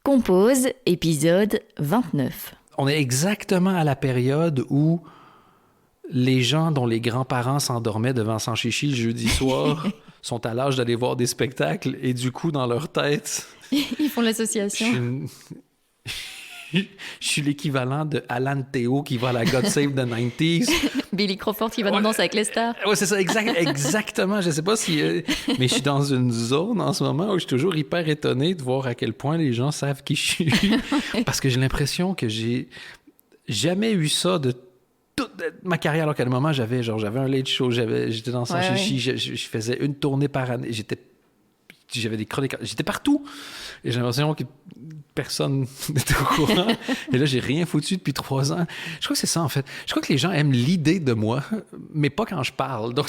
Compose, épisode 29. On est exactement à la période où les gens dont les grands-parents s'endormaient devant Sanchichi le jeudi soir sont à l'âge d'aller voir des spectacles et du coup, dans leur tête... Ils font l'association. Je suis l'équivalent de Alan Théo qui va à la God Save the 90s. Billy Crawford qui va dans Danse avec les stars. Oui, c'est ça, exactement. Je sais pas si... mais je suis dans une zone en ce moment où je suis toujours hyper étonné de voir à quel point les gens savent qui je suis. Parce que j'ai l'impression que j'ai jamais eu ça de toute ma carrière. Alors qu'à un moment, j'avais un late show, j'étais dans Sanchichi, je faisais une tournée par année, j'avais des chroniques, j'étais partout. Et j'ai l'impression que personne n'était au courant. Et là, j'ai rien foutu depuis 3 ans. Je crois que c'est ça, en fait. Je crois que les gens aiment l'idée de moi, mais pas quand je parle. Donc,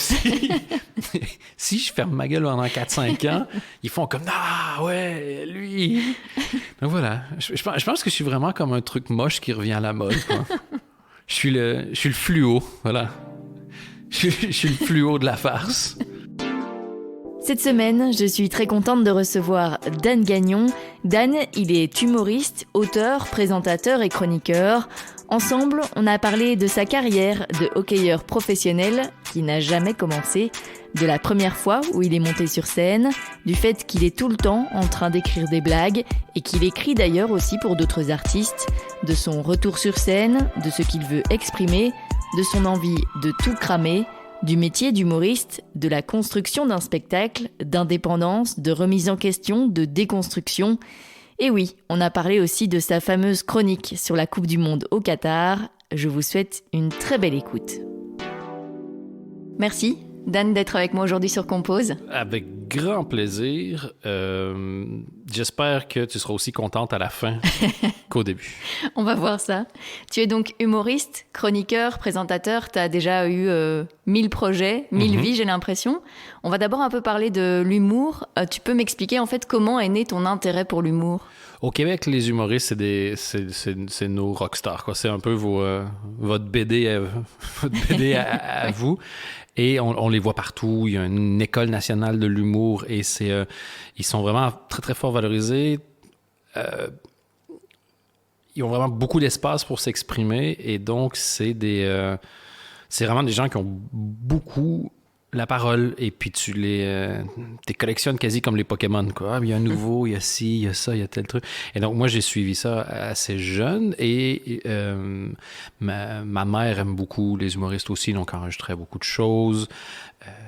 si je ferme ma gueule pendant 4-5 ans, ils font comme « Ah, ouais, lui! » Donc voilà. Je pense que je suis vraiment comme un truc moche qui revient à la mode, quoi. Je suis le fluo, voilà. Je suis le fluo de la farce. Cette semaine, je suis très contente de recevoir Dan Gagnon. Dan, il est humoriste, auteur, présentateur et chroniqueur. Ensemble, on a parlé de sa carrière de hockeyeur professionnel qui n'a jamais commencé, de la première fois où il est monté sur scène, du fait qu'il est tout le temps en train d'écrire des blagues et qu'il écrit d'ailleurs aussi pour d'autres artistes, de son retour sur scène, de ce qu'il veut exprimer, de son envie de tout cramer, du métier d'humoriste, de la construction d'un spectacle, d'indépendance, de remise en question, de déconstruction. Et oui, on a parlé aussi de sa fameuse chronique sur la Coupe du Monde au Qatar. Je vous souhaite une très belle écoute. Merci, Dan, d'être avec moi aujourd'hui sur Compose. Avec grand plaisir. J'espère que tu seras aussi contente à la fin qu'au début. On va voir ça. Tu es donc humoriste, chroniqueur, présentateur. Tu as déjà eu 1000 projets, 1000 vies, j'ai l'impression. On va d'abord un peu parler de l'humour. Tu peux m'expliquer en fait comment est né ton intérêt pour l'humour? Au Québec, les humoristes, c'est nos rockstars, quoi. C'est un peu votre BD à vous. Et on les voit partout. Il y a une école nationale de l'humour et ils sont vraiment très, très fort valorisés. Ils ont vraiment beaucoup d'espace pour s'exprimer. Et donc, c'est vraiment des gens qui ont beaucoup la parole. Et puis, tu les collectionnes quasi comme les Pokémon, quoi. Ah, il y a un nouveau, il y a ci, il y a ça, il y a tel truc. Et donc, moi, j'ai suivi ça assez jeune. Et ma mère aime beaucoup les humoristes aussi, donc enregistrait beaucoup de choses.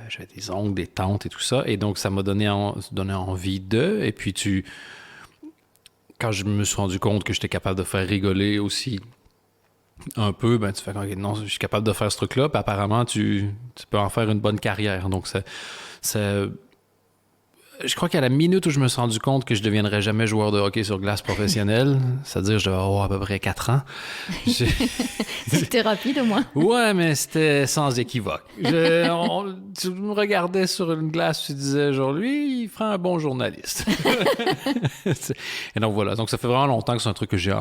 J'avais des oncles, des tantes et tout ça. Et donc, ça m'a donné envie d'eux. Et puis, quand je me suis rendu compte que j'étais capable de faire rigoler aussi un peu, ben tu fais « Non, je suis capable de faire ce truc-là. » Puis apparemment, tu peux en faire une bonne carrière. Donc, je crois qu'à la minute où je me suis rendu compte que je ne deviendrais jamais joueur de hockey sur glace professionnel, c'est-à-dire je devais avoir à peu près 4 ans. C'était rapide au moins. Ouais, mais c'était sans équivoque. Tu me regardais sur une glace, tu disais genre lui, il fera un bon journaliste. Et donc voilà, donc ça fait vraiment longtemps que c'est un truc que j'ai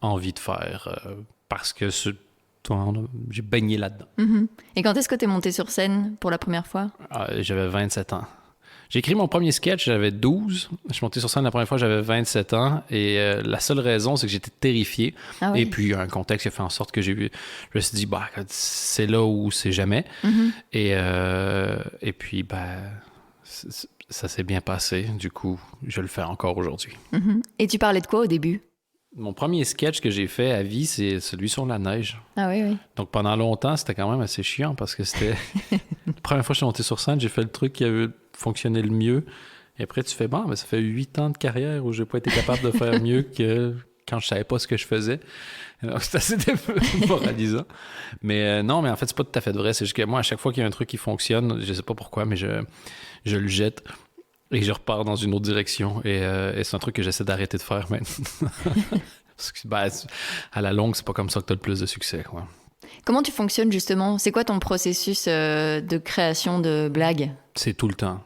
envie de faire parce que j'ai baigné là-dedans. Mm-hmm. Et quand est-ce que tu es monté sur scène pour la première fois? J'avais 27 ans. J'ai écrit mon premier sketch, j'avais 12. Je suis monté sur scène la première fois, j'avais 27 ans. Et la seule raison, c'est que j'étais terrifié. Ah oui. Et puis, un contexte qui a fait en sorte que je me suis dit, c'est là où c'est jamais. Mm-hmm. Et puis, ça s'est bien passé. Du coup, je le fais encore aujourd'hui. Mm-hmm. Et tu parlais de quoi au début? Mon premier sketch que j'ai fait à vie, c'est celui sur la neige. Ah oui, oui. Donc, pendant longtemps, c'était quand même assez chiant parce que c'était... La première fois que je suis monté sur scène, j'ai fait le truc qui avait fonctionné le mieux. Et après, tu fais, ça fait 8 ans de carrière où j'ai pas été capable de faire mieux que quand je savais pas ce que je faisais. Alors, c'est assez démoralisant. Mais non, mais en fait, c'est pas tout à fait vrai. C'est juste que moi, à chaque fois qu'il y a un truc qui fonctionne, je sais pas pourquoi, mais je le jette. Et je repars dans une autre direction. Et c'est un truc que j'essaie d'arrêter de faire maintenant. Parce que, à la longue, c'est pas comme ça que tu as le plus de succès, quoi. Comment tu fonctionnes, justement? C'est quoi ton processus de création de blagues? C'est tout le temps.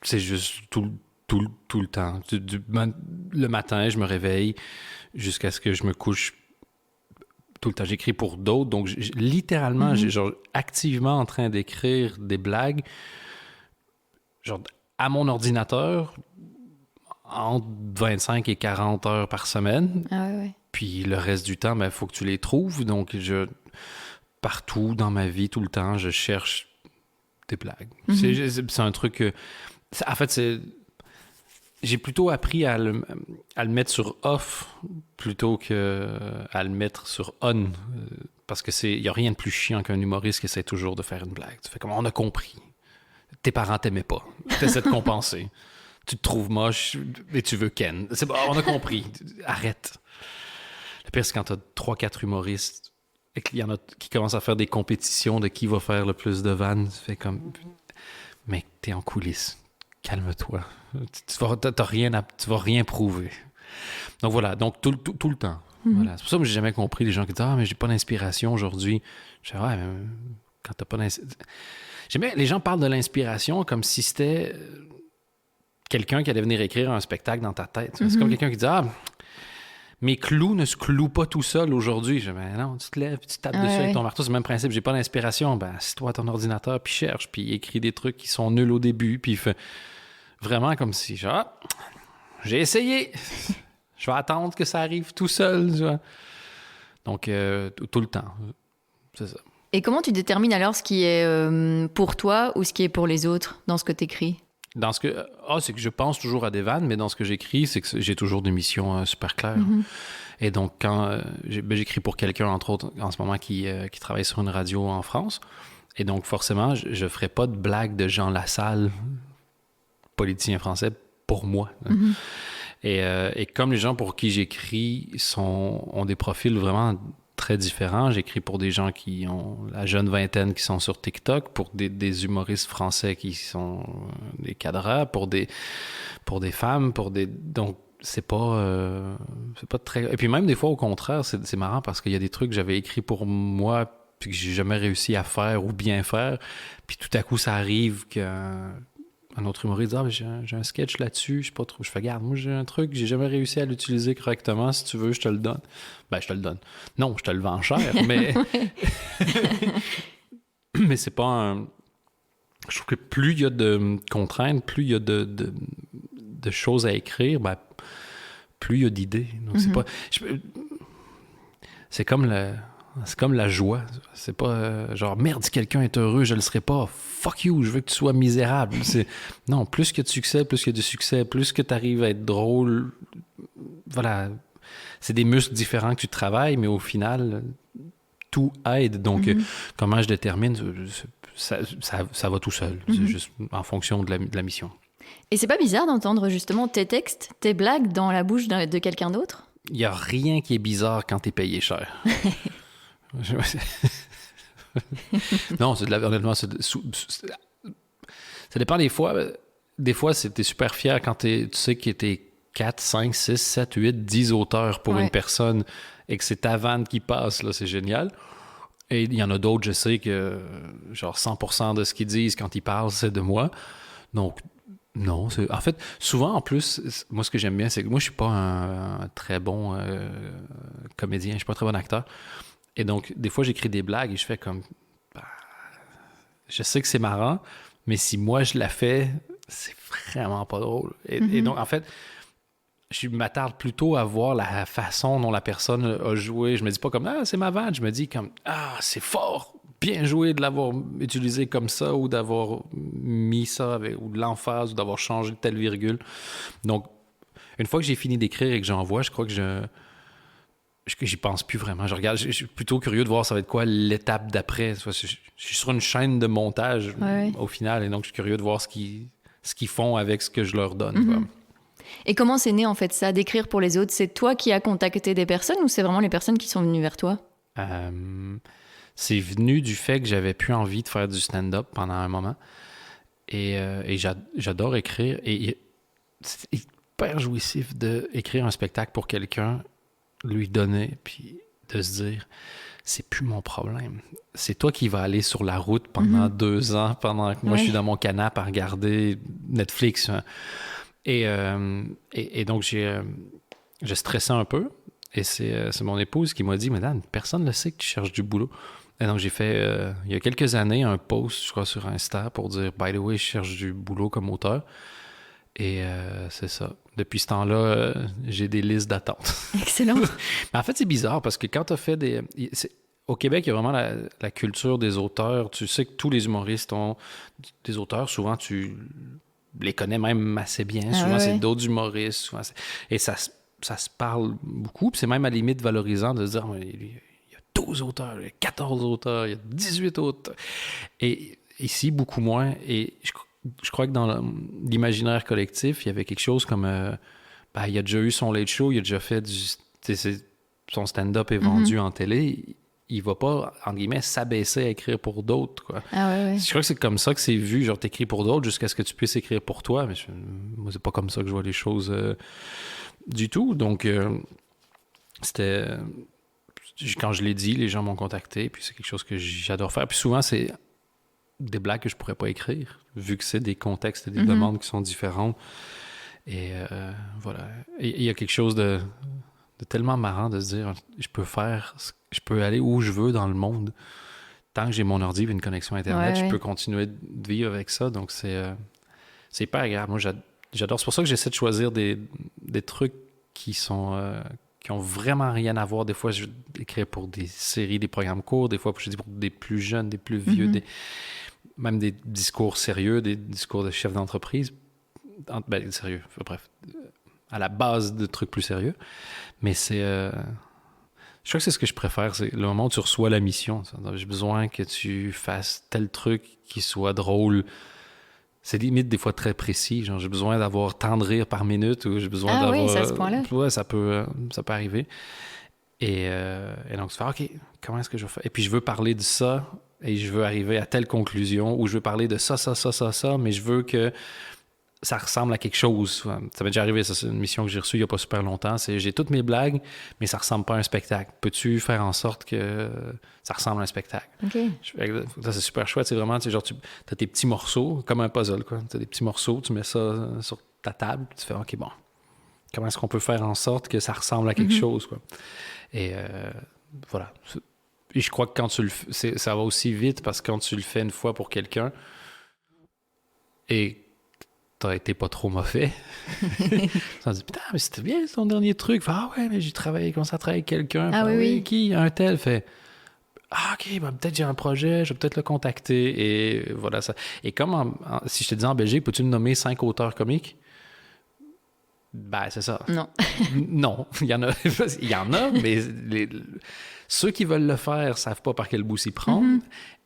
C'est juste tout le temps. Le matin, je me réveille jusqu'à ce que je me couche. Tout le temps, j'écris pour d'autres. Donc, littéralement, j'ai activement en train d'écrire des blagues genre à mon ordinateur entre 25 et 40 heures par semaine. Ah ouais. Puis le reste du temps, il faut que tu les trouves. Donc, partout dans ma vie, tout le temps, je cherche des blagues. C'est un truc que... En fait, j'ai plutôt appris à le mettre sur off plutôt qu'à le mettre sur on. Parce que il n'y a rien de plus chiant qu'un humoriste qui essaie toujours de faire une blague. Tu fais comme, on a compris. Tes parents t'aimaient pas. Tu essaies de compenser. Tu te trouves moche et tu veux Ken. C'est bon, on a compris. Arrête. Le pire, c'est quand tu as 3-4 humoristes et qu'il y en a qui commencent à faire des compétitions de qui va faire le plus de vannes. Tu fais comme... Mec, t'es en coulisses. Calme-toi. Tu vas rien prouver. Donc voilà, donc tout le temps. Voilà. C'est pour ça que j'ai jamais compris les gens qui disent « Ah, mais j'ai pas d'inspiration aujourd'hui. » Je dis « Ouais, mais quand t'as pas d'inspiration... » Les gens parlent de l'inspiration comme si c'était quelqu'un qui allait venir écrire un spectacle dans ta tête. C'est comme quelqu'un qui dit « Ah, mes clous ne se clouent pas tout seul aujourd'hui. » Je dis « Ben non, tu te lèves, tu tapes dessus avec ton marteau. C'est le même principe. J'ai pas d'inspiration. Ben, assis-toi à ton ordinateur, puis cherche, puis écris des trucs qui sont nuls au début, puis fait vraiment comme si, genre, j'ai essayé. Je vais attendre que ça arrive tout seul. Tu vois. Donc, tout le temps. C'est ça. Et comment tu détermines alors ce qui est pour toi ou ce qui est pour les autres dans ce que tu écris? C'est que je pense toujours à des vannes, mais dans ce que j'écris, c'est que j'ai toujours des missions super claires. Et donc, quand j'écris pour quelqu'un, entre autres, en ce moment, qui travaille sur une radio en France, et donc, forcément, je ne ferai pas de blagues de Jean Lassalle, politicien français, pour moi. Et comme les gens pour qui j'écris ont des profils vraiment très différents. J'écris pour des gens qui ont la jeune vingtaine qui sont sur TikTok, pour des humoristes français qui sont des cadreurs, pour des femmes, donc c'est pas très... Et puis même des fois au contraire, c'est marrant parce qu'il y a des trucs que j'avais écrits pour moi puis que j'ai jamais réussi à faire ou bien faire, puis tout à coup ça arrive qu'un autre humoriste dit « Ah, j'ai un sketch là-dessus, je sais pas trop. » Je fais « Regarde, moi j'ai un truc, j'ai jamais réussi à l'utiliser correctement. Si tu veux, je te le donne. » Ben, je te le donne. Non, je te le vends cher, mais... mais c'est pas un... Je trouve que plus il y a de contraintes, plus il y a de choses à écrire, ben, plus il y a d'idées. Donc, c'est pas... C'est comme la joie. C'est pas genre, merde, si quelqu'un est heureux, je le serai pas. Fuck you, je veux que tu sois misérable. Non, plus qu'il y a de succès, plus qu'il y a de succès, plus que tu arrives à être drôle. Voilà. C'est des muscles différents que tu travailles, mais au final, tout aide. Donc, comment je détermine, ça va tout seul. C'est juste en fonction de la mission. Et c'est pas bizarre d'entendre justement tes textes, tes blagues dans la bouche de quelqu'un d'autre? Il n'y a rien qui est bizarre quand tu es payé cher. Non, honnêtement, ça dépend des fois. Des fois, t'es super fier quand tu sais que t'es 4, 5, 6, 7, 8, 10 auteurs pour une personne et que c'est ta vanne qui passe, là, c'est génial. Et il y en a d'autres, je sais que genre 100% de ce qu'ils disent quand ils parlent, c'est de moi. Donc, non. En fait, souvent, en plus, moi, ce que j'aime bien, c'est que moi, je suis pas un très bon comédien, je suis pas un très bon acteur. Et donc, des fois, j'écris des blagues et je fais comme... je sais que c'est marrant, mais si moi, je la fais, c'est vraiment pas drôle. Et donc, en fait, je m'attarde plutôt à voir la façon dont la personne a joué. Je me dis pas comme « Ah, c'est ma vanne ». Je me dis comme « Ah, c'est fort, bien joué de l'avoir utilisé comme ça ou d'avoir mis ça ou de l'emphase ou d'avoir changé telle virgule ». Donc, une fois que j'ai fini d'écrire et que j'envoie, je crois que j'y pense plus vraiment. Je suis plutôt curieux de voir ça va être quoi l'étape d'après. Je suis sur une chaîne de montage au final, et donc je suis curieux de voir ce qu'ils font avec ce que je leur donne. Quoi. Et comment c'est né en fait ça, d'écrire pour les autres? C'est toi qui as contacté des personnes ou c'est vraiment les personnes qui sont venues vers toi? C'est venu du fait que j'avais plus envie de faire du stand-up pendant un moment. Et j'adore écrire. Et c'est hyper jouissif d'écrire un spectacle pour quelqu'un, lui donner, puis de se dire, c'est plus mon problème. C'est toi qui vas aller sur la route pendant 2 ans, pendant que moi je suis dans mon canapé à regarder Netflix. Et donc je stressais un peu, et c'est mon épouse qui m'a dit, mais Dan, personne ne sait que tu cherches du boulot. Et donc j'ai fait, il y a quelques années, un post, je crois, sur Insta pour dire, by the way, je cherche du boulot comme auteur. Et c'est ça. Depuis ce temps-là, j'ai des listes d'attente. Excellent. Mais en fait, c'est bizarre parce que quand tu as fait des... Au Québec, il y a vraiment la culture des auteurs. Tu sais que tous les humoristes ont des auteurs. Souvent, tu les connais même assez bien. Souvent, c'est d'autres humoristes. Souvent, et ça se parle beaucoup. Puis c'est même à la limite valorisant de se dire il y a 12 auteurs, il y a 14 auteurs, il y a 18 auteurs. Et ici, beaucoup moins. Et je crois que dans l'imaginaire collectif, il y avait quelque chose comme... il a déjà eu son late show, il a déjà fait son stand-up est vendu en télé. Il va pas, entre guillemets, s'abaisser à écrire pour d'autres, quoi. Je crois que c'est comme ça que c'est vu, genre t'écris pour d'autres jusqu'à ce que tu puisses écrire pour toi, mais moi, c'est pas comme ça que je vois les choses du tout. Donc, c'était... Quand je l'ai dit, les gens m'ont contacté, puis c'est quelque chose que j'adore faire. Puis souvent, c'est des blagues que je pourrais pas écrire, vu que c'est des contextes et des demandes qui sont différentes. Et voilà. Et il y a quelque chose de tellement marrant de se dire, je peux aller où je veux dans le monde. Tant que j'ai mon ordi et une connexion Internet, je peux continuer de vivre avec ça. Donc, c'est hyper agréable. Moi, j'adore. C'est pour ça que j'essaie de choisir des trucs qui ont vraiment rien à voir. Des fois, je vais écrire pour des séries, des programmes courts. Des fois, je dis pour des plus jeunes, des plus vieux, même des discours sérieux, des discours de chefs d'entreprise. Sérieux, bref. À la base de trucs plus sérieux. Mais c'est... je crois que c'est ce que je préfère, c'est le moment où tu reçois la mission. J'ai besoin que tu fasses tel truc qui soit drôle. C'est limite des fois très précis. Genre, j'ai besoin d'avoir tant de rire par minute ou j'ai besoin d'avoir... oui, c'est à ce point-là. Ouais, ça peut arriver. Et donc, tu fais, OK, comment est-ce que je vais faire? Et puis, je veux parler de ça et je veux arriver à telle conclusion ou je veux parler de ça, mais je veux que ça ressemble à quelque chose. Ça m'est déjà arrivé, ça, c'est une mission que j'ai reçue il n'y a pas super longtemps. J'ai toutes mes blagues, mais ça ressemble pas à un spectacle. Peux-tu faire en sorte que ça ressemble à un spectacle? OK. Ça, c'est super chouette. C'est vraiment, tu as tes petits morceaux, comme un puzzle, quoi. Tu as des petits morceaux, tu mets ça sur ta table, tu fais, OK, bon, comment est-ce qu'on peut faire en sorte que ça ressemble à quelque chose, quoi? Et voilà. Et je crois que quand tu le fais, ça va aussi vite parce que quand tu le fais une fois pour quelqu'un et t'as été pas trop mauvais. Ça dit, putain, mais c'était bien ton dernier truc. Fait, ouais, mais j'ai commencé à travailler avec quelqu'un. Oui. Qui? Un tel. Fait, OK, peut-être j'ai un projet, je vais peut-être le contacter. Et voilà ça. Et comme si je te dis en Belgique, peux-tu me nommer 5 auteurs comiques? C'est ça. Non. Non, il y en a, mais ceux qui veulent le faire savent pas par quel bout s'y prendre.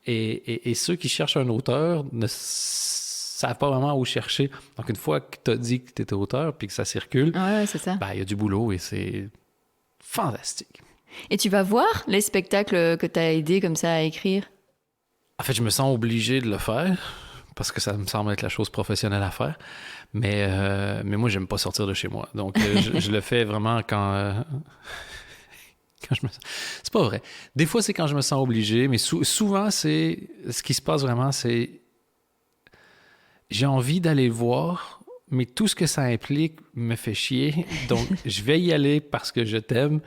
Et ceux qui cherchent un auteur ne savent pas vraiment où chercher. Donc, une fois que tu as dit que tu étais auteur puis que ça circule, c'est ça. Il y a du boulot et c'est fantastique. Et tu vas voir les spectacles que tu as aidé comme ça à écrire? En fait, je me sens obligé de le faire parce que ça me semble être la chose professionnelle à faire. Mais moi, j'aime pas sortir de chez moi. Donc, je le fais vraiment quand je me sens... C'est pas vrai. Des fois, c'est quand je me sens obligé, mais souvent, c'est... Ce qui se passe vraiment, c'est... J'ai envie d'aller le voir, mais tout ce que ça implique me fait chier. Donc, je vais y aller parce que je t'aime.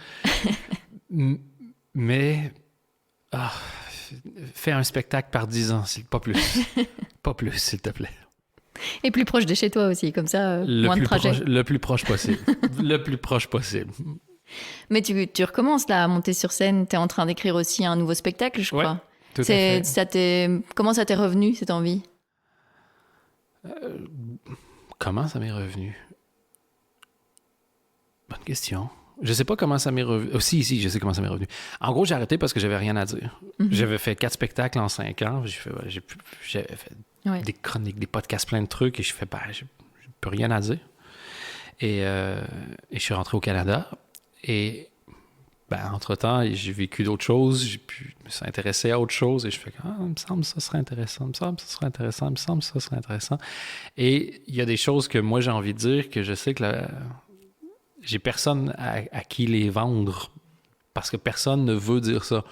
Mais... fais un spectacle par 10 ans, pas plus. Pas plus, s'il te plaît. Et plus proche de chez toi aussi, comme ça, moins de trajet. Le plus proche possible. Le plus proche possible. Mais tu recommences là à monter sur scène. Tu es en train d'écrire aussi un nouveau spectacle, je crois. Tout à fait. Comment ça t'est revenu, cette envie? Comment ça m'est revenu? Bonne question. Je sais pas comment ça m'est revenu. Oh, si, je sais comment ça m'est revenu. En gros, j'ai arrêté parce que j'avais rien à dire. J'avais fait 4 spectacles en 5 ans. J'avais fait des chroniques, des podcasts, plein de trucs. Et je fais, j'ai plus rien à dire. Et je suis rentré au Canada. Et entre-temps, j'ai vécu d'autres choses. Je me suis intéressé à autre chose. Et je fais, il me semble que ça serait intéressant. Il me semble que ça serait intéressant. Il me semble que ça serait intéressant. Et il y a des choses que moi, j'ai envie de dire que je sais que j'ai personne à qui les vendre parce que personne ne veut dire ça.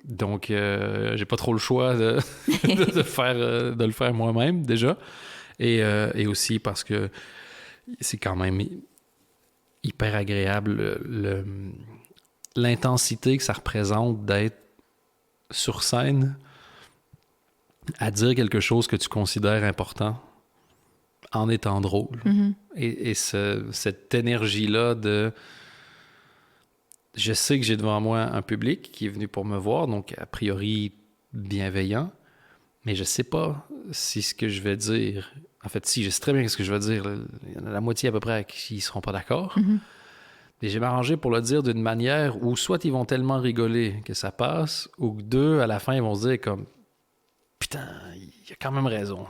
Donc, j'ai pas trop le choix de le faire moi-même, déjà. Et aussi parce que c'est quand même hyper agréable l'intensité que ça représente d'être sur scène à dire quelque chose que tu considères important en étant drôle. Et cette énergie-là de... Je sais que j'ai devant moi un public qui est venu pour me voir, donc a priori bienveillant, mais je sais pas si ce que je vais dire... En fait, si, je sais très bien ce que je vais dire. Il y en a la moitié à peu près à qui ils seront pas d'accord. Et j'ai m'arrangé pour le dire d'une manière où soit ils vont tellement rigoler que ça passe, ou que deux, à la fin, ils vont se dire comme « Putain, il a quand même raison. »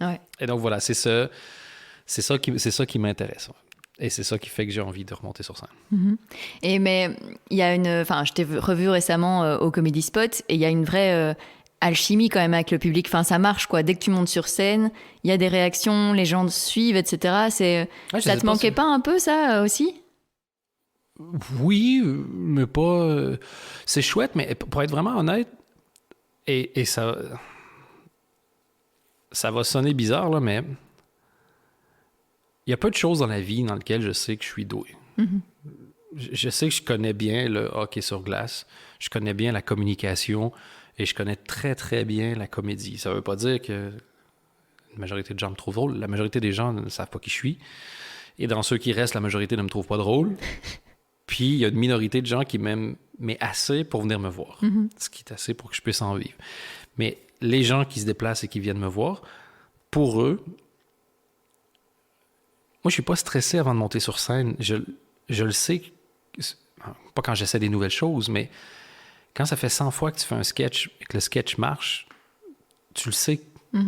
Ouais. Et donc voilà, c'est ça qui m'intéresse. Et c'est ça qui fait que j'ai envie de remonter sur scène. Et mais il y a enfin, je t'ai revu récemment au Comedy Spot et il y a une vraie alchimie quand même avec le public. Enfin, ça marche quoi. Dès que tu montes sur scène, il y a des réactions, les gens te suivent, etc. Ça te manquait pas un peu ça aussi? Oui, mais pas. C'est chouette, mais pour être vraiment honnête, et ça va sonner bizarre là, mais il y a peu de choses dans la vie dans lesquelles je sais que je suis doué. Je sais que je connais bien le hockey sur glace, je connais bien la communication et je connais très, très bien la comédie. Ça veut pas dire que la majorité de gens me trouvent drôle. La majorité des gens ne savent pas qui je suis. Et dans ceux qui restent, la majorité ne me trouve pas drôle. Puis il y a une minorité de gens qui m'aiment, mais assez pour venir me voir. Ce qui est assez pour que je puisse en vivre. Mais les gens qui se déplacent et qui viennent me voir, pour eux, moi, je suis pas stressé avant de monter sur scène. Je le sais, pas quand j'essaie des nouvelles choses, mais quand ça fait 100 fois que tu fais un sketch et que le sketch marche, tu le sais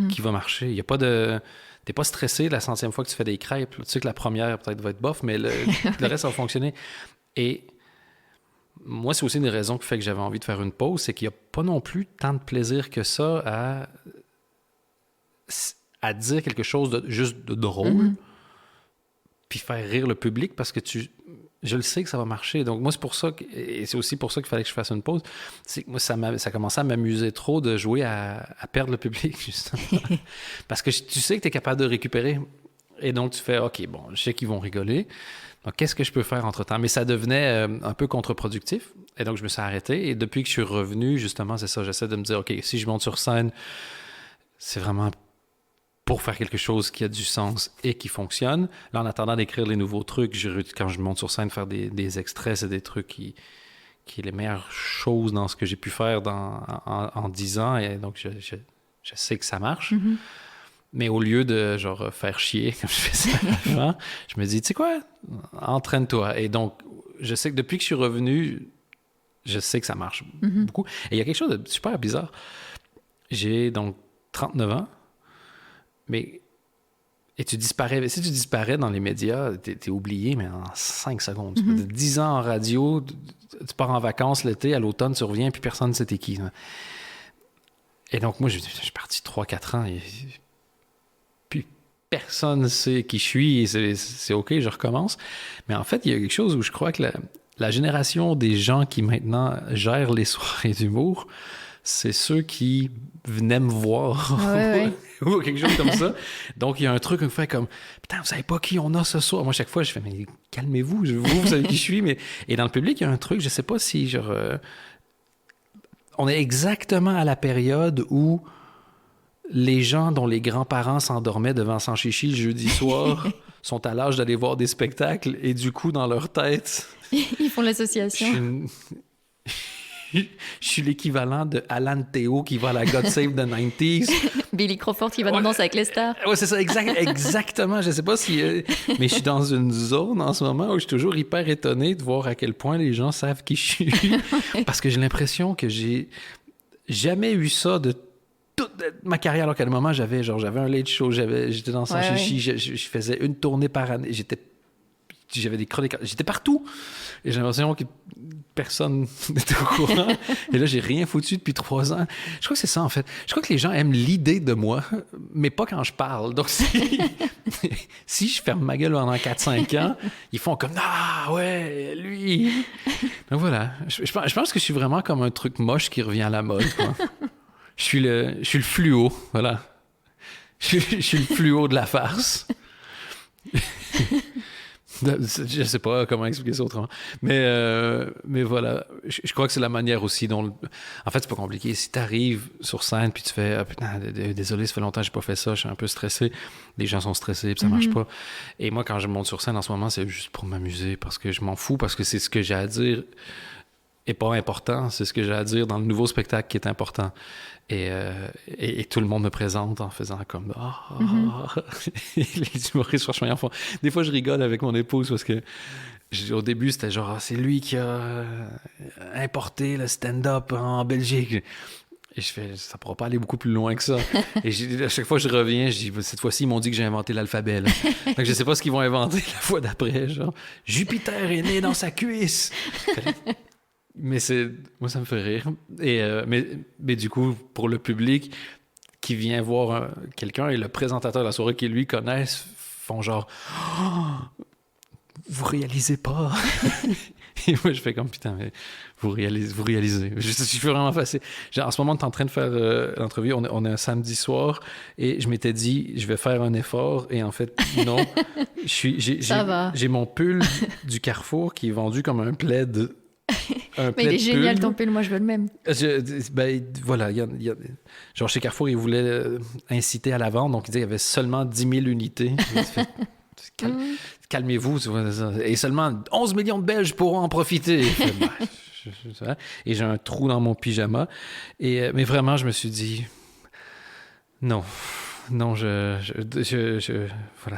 qu'il va marcher. Il y a pas de... T'es pas stressé la 100e fois que tu fais des crêpes. Tu sais que la première peut-être va être bof, mais le reste va fonctionner. Et moi, c'est aussi une des raisons qui fait que j'avais envie de faire une pause, c'est qu'il n'y a pas non plus tant de plaisir que ça à dire quelque chose de juste de drôle, puis faire rire le public, parce que je le sais que ça va marcher. Donc moi, c'est pour ça et c'est aussi pour ça qu'il fallait que je fasse une pause. C'est que moi, ça commençait à m'amuser trop de jouer à perdre le public, justement. Parce que tu sais que tu es capable de récupérer. Et donc, tu fais, OK, bon, je sais qu'ils vont rigoler. Donc, qu'est-ce que je peux faire entre-temps? Mais ça devenait un peu contre-productif. Et donc, je me suis arrêté. Et depuis que je suis revenu, justement, c'est ça, j'essaie de me dire, OK, si je monte sur scène, c'est vraiment pour faire quelque chose qui a du sens et qui fonctionne. Là, en attendant d'écrire les nouveaux trucs, quand je monte sur scène, faire des extraits, c'est des trucs qui est les meilleures choses dans ce que j'ai pu faire en 10 ans. Et donc, je sais que ça marche. Mais au lieu de genre faire chier, comme je faisais avant, je me dis, tu sais quoi, entraîne-toi. Et donc, je sais que depuis que je suis revenu, je sais que ça marche beaucoup. Et il y a quelque chose de super bizarre. J'ai donc 39 ans, et tu disparais. Si tu disparais dans les médias, t'es oublié, mais en 5 secondes. 10 ans en radio, tu pars en vacances l'été, à l'automne, tu reviens, puis personne ne sait t'es qui. Et donc, moi, je suis parti 3-4 ans, et puis personne ne sait qui je suis, et c'est OK, je recommence. Mais en fait, il y a quelque chose où je crois que la génération des gens qui maintenant gèrent les soirées d'humour, c'est ceux qui venaient me voir ou quelque chose comme ça. Donc, il y a un truc où on fait comme « Putain, vous savez pas qui on a ce soir? » Moi, chaque fois, je fais « Mais calmez-vous, vous savez qui je suis. » Et dans le public, il y a un truc, je sais pas si genre... on est exactement à la période où les gens dont les grands-parents s'endormaient devant Sanchichi le jeudi soir sont à l'âge d'aller voir des spectacles et du coup, dans leur tête... Ils font l'association. Je suis l'équivalent de Alan Théo qui va à la God Save the 90s. Billy Crawford qui va dans Danse avec les stars. Oui, c'est ça, exactement. Je sais pas si... mais je suis dans une zone en ce moment où je suis toujours hyper étonné de voir à quel point les gens savent qui je suis. Parce que j'ai l'impression que j'ai jamais eu ça de toute ma carrière. Alors qu'à un moment, j'avais un late show, j'étais dans Sanchichi, je faisais une tournée par année, j'avais des chroniques, j'étais partout. Et j'ai l'impression que personne n'était au courant. Et là, j'ai rien foutu depuis 3 ans. Je crois que c'est ça, en fait. Je crois que les gens aiment l'idée de moi, mais pas quand je parle. Donc, si je ferme ma gueule pendant 4-5 ans, ils font comme « Ah, ouais, lui! » Donc voilà. Je pense que je suis vraiment comme un truc moche qui revient à la mode, quoi. Je suis le fluo, voilà. Je suis le fluo de la farce. Je sais pas comment expliquer ça autrement. Mais voilà, je crois que c'est la manière aussi dont... En fait, c'est pas compliqué. Si t'arrives sur scène puis tu fais « Ah putain, désolé, ça fait longtemps que j'ai pas fait ça, je suis un peu stressé. » Les gens sont stressés puis ça marche pas. Et moi, quand je monte sur scène en ce moment, c'est juste pour m'amuser parce que je m'en fous, parce que c'est ce que j'ai à dire est pas important. C'est ce que j'ai à dire dans le nouveau spectacle qui est important. Et tout le monde me présente en faisant comme Les humoristes, franchement, ils en font. Des fois, je rigole avec mon épouse parce que au début, c'était genre c'est lui qui a importé le stand-up en Belgique. Et je fais, ça pourra pas aller beaucoup plus loin que ça. Et à chaque fois que je reviens, je dis, cette fois-ci, ils m'ont dit que j'ai inventé l'alphabet. Là. Donc, je sais pas ce qu'ils vont inventer la fois d'après. Genre, Jupiter est né dans sa cuisse. Mais moi, ça me fait rire. Mais du coup, pour le public qui vient voir quelqu'un et le présentateur de la soirée qui lui connaissent font genre oh, vous réalisez pas. Et moi, je fais comme putain, mais vous réalisez. Je suis vraiment facile. En ce moment, on est en train de faire l'entrevue. On est un samedi soir et je m'étais dit, je vais faire un effort. Et en fait, non. J'ai mon pull du Carrefour qui est vendu comme un plaid. Mais il est génial ton pull, moi je veux le même. Voilà, genre chez Carrefour, ils voulaient inciter à la vente, donc ils disaient qu'il y avait seulement 10 000 unités. Calmez-vous, et seulement 11 millions de Belges pourront en profiter. Et j'ai un trou dans mon pyjama. Mais vraiment, je me suis dit, non, voilà,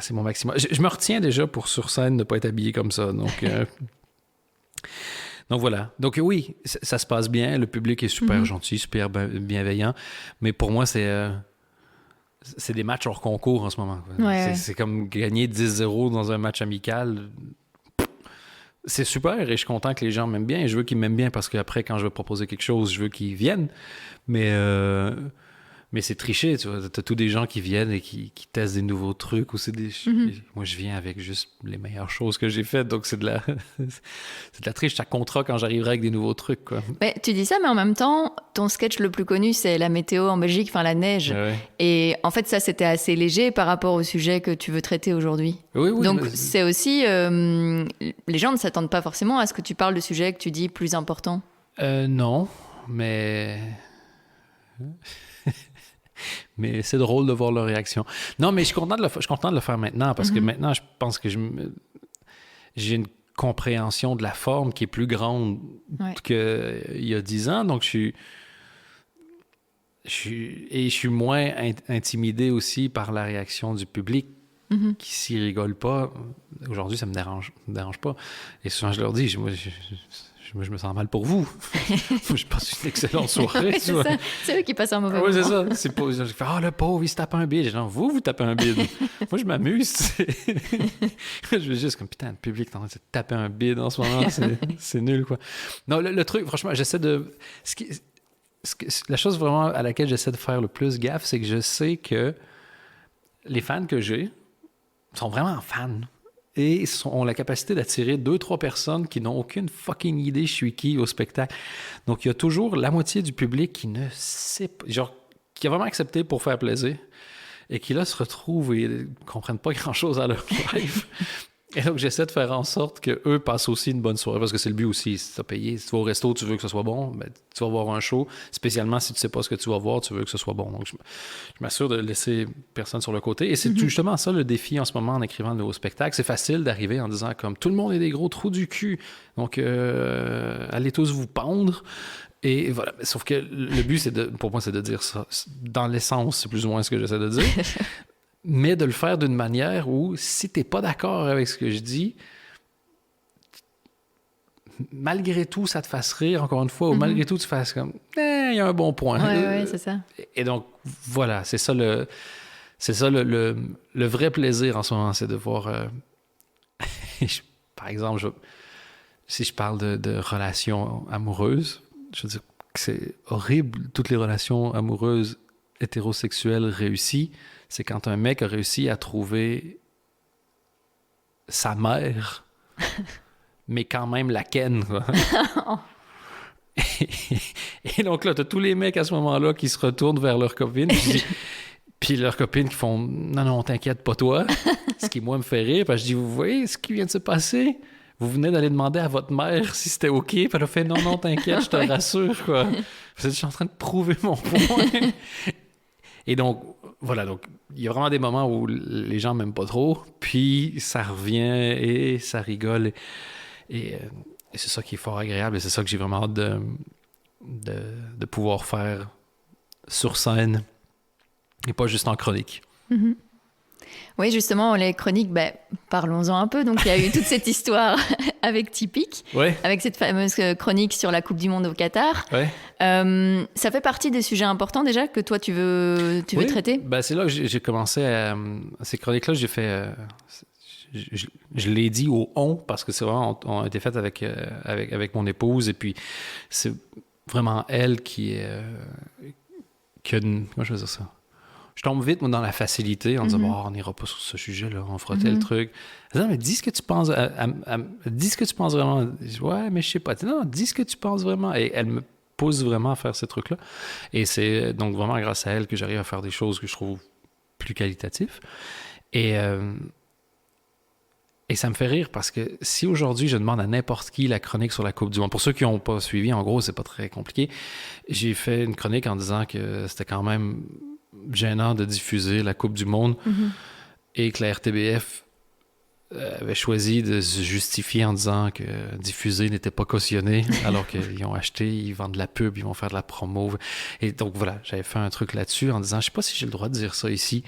c'est mon maximum. Je me retiens déjà pour sur scène de ne pas être habillé comme ça, Donc voilà. Donc oui, ça se passe bien. Le public est super gentil, super bienveillant. Mais pour moi, c'est des matchs hors concours en ce moment. C'est comme gagner 10-0 dans un match amical. C'est super et je suis content que les gens m'aiment bien. Et je veux qu'ils m'aiment bien parce qu'après, quand je vais proposer quelque chose, je veux qu'ils viennent. Mais c'est triché, tu vois. T'as tous des gens qui viennent et qui testent des nouveaux trucs. Ou moi, je viens avec juste les meilleures choses que j'ai faites. Donc, c'est de la triche. Ça comptera quand j'arriverai avec des nouveaux trucs, quoi. Mais tu dis ça, mais en même temps, ton sketch le plus connu, c'est la météo en Belgique, enfin la neige. Ouais. Et en fait, ça, c'était assez léger par rapport au sujet que tu veux traiter aujourd'hui. Oui. Donc, c'est aussi... les gens ne s'attendent pas forcément à ce que tu parles de sujets que tu dis plus importants. Non, mais... Mais c'est drôle de voir leur réaction. Non, mais je suis content de le faire maintenant parce que maintenant, je pense que j'ai une compréhension de la forme qui est plus grande qu'il y a 10 ans. Donc, je suis moins intimidé aussi par la réaction du public qui, s'y rigole pas, aujourd'hui, ça me dérange pas. Et souvent, je leur dis, moi, je me sens mal pour vous. Je passe une excellente soirée. Oui, c'est eux qui passent un mauvais moment. Oui, c'est ça. C'est pas, je fais, le pauvre, il se tape un bide. Vous tapez un bide. Moi, je m'amuse. Je veux juste comme, putain, le public est en train de se taper un bide en ce moment. C'est nul, quoi. Non, le truc, franchement, j'essaie de... La chose vraiment à laquelle j'essaie de faire le plus gaffe, c'est que je sais que les fans que j'ai sont vraiment fans. Et ont la capacité d'attirer 2-3 personnes qui n'ont aucune fucking idée je suis qui au spectacle. Donc, il y a toujours la moitié du public qui ne sait pas, genre, qui a vraiment accepté pour faire plaisir et qui, là, se retrouvent et ne comprennent pas grand-chose à leur live. Et donc, j'essaie de faire en sorte qu'eux passent aussi une bonne soirée, parce que c'est le but aussi. Si tu as payé, si tu vas au resto, tu veux que ce soit bon, ben, tu vas voir un show. Spécialement, si tu ne sais pas ce que tu vas voir, tu veux que ce soit bon. Donc, je m'assure de laisser personne sur le côté. Et c'est justement ça le défi en ce moment en écrivant de nouveaux spectacles. C'est facile d'arriver en disant comme tout le monde est des gros trous du cul. Donc, allez tous vous pendre. Et voilà. Sauf que le but, pour moi, c'est de dire ça. Dans l'essence, c'est plus ou moins ce que j'essaie de dire. Mais de le faire d'une manière où, si tu n'es pas d'accord avec ce que je dis, malgré tout, ça te fasse rire, encore une fois, ou malgré tout, tu fasses comme, il y a un bon point. Oui, c'est ça. Et donc, voilà, c'est ça le vrai plaisir en ce moment, c'est de voir... par exemple, si je parle de relations amoureuses, je veux dire que c'est horrible, toutes les relations amoureuses hétérosexuelles réussies, c'est quand un mec a réussi à trouver sa mère, mais quand même la ken, quoi. Et donc là, t'as tous les mecs à ce moment-là qui se retournent vers leur copine. Puis Puis leurs copines qui font « Non, non, t'inquiète, pas toi », ce qui, moi, me fait rire. Parce que je dis « Vous voyez ce qui vient de se passer? Vous venez d'aller demander à votre mère si c'était OK. » Puis elle a fait « Non, non, t'inquiète, je te rassure. » quoi. Je suis en train de prouver mon point. Et donc, voilà. Donc, il y a vraiment des moments où les gens m'aiment pas trop. Puis ça revient et ça rigole. Et c'est ça qui est fort agréable. Et c'est ça que j'ai vraiment hâte de pouvoir faire sur scène et pas juste en chronique. Mm-hmm. Oui, justement, les chroniques, parlons-en un peu. Donc, il y a eu toute cette histoire avec Tipic, avec cette fameuse chronique sur la Coupe du Monde au Qatar. Ouais. Ça fait partie des sujets importants déjà que toi, tu veux traiter? C'est là que j'ai commencé à... Ces chroniques-là, j'ai fait... Je l'ai dit au « on » parce que c'est vraiment... On a été fait avec mon épouse et puis c'est vraiment elle qui a une... Comment je veux dire ça? Je tombe vite, moi, dans la facilité en disant on n'ira pas sur ce sujet-là, on fera tel truc. Non, mais dis ce que tu penses. Dis ce que tu penses vraiment. Je dis, ouais, mais je sais pas. Non, dis ce que tu penses vraiment. Et elle me pousse vraiment à faire ces trucs-là. Et c'est donc vraiment grâce à elle que j'arrive à faire des choses que je trouve plus qualitatives. Et ça me fait rire parce que si aujourd'hui je demande à n'importe qui la chronique sur la Coupe du Monde, pour ceux qui n'ont pas suivi, en gros, c'est pas très compliqué. J'ai fait une chronique en disant que c'était quand même gênant de diffuser la Coupe du Monde et que la RTBF avait choisi de se justifier en disant que diffuser n'était pas cautionné alors qu'ils ont acheté, ils vendent de la pub, ils vont faire de la promo. Et donc voilà, j'avais fait un truc là-dessus en disant je sais pas si j'ai le droit de dire ça ici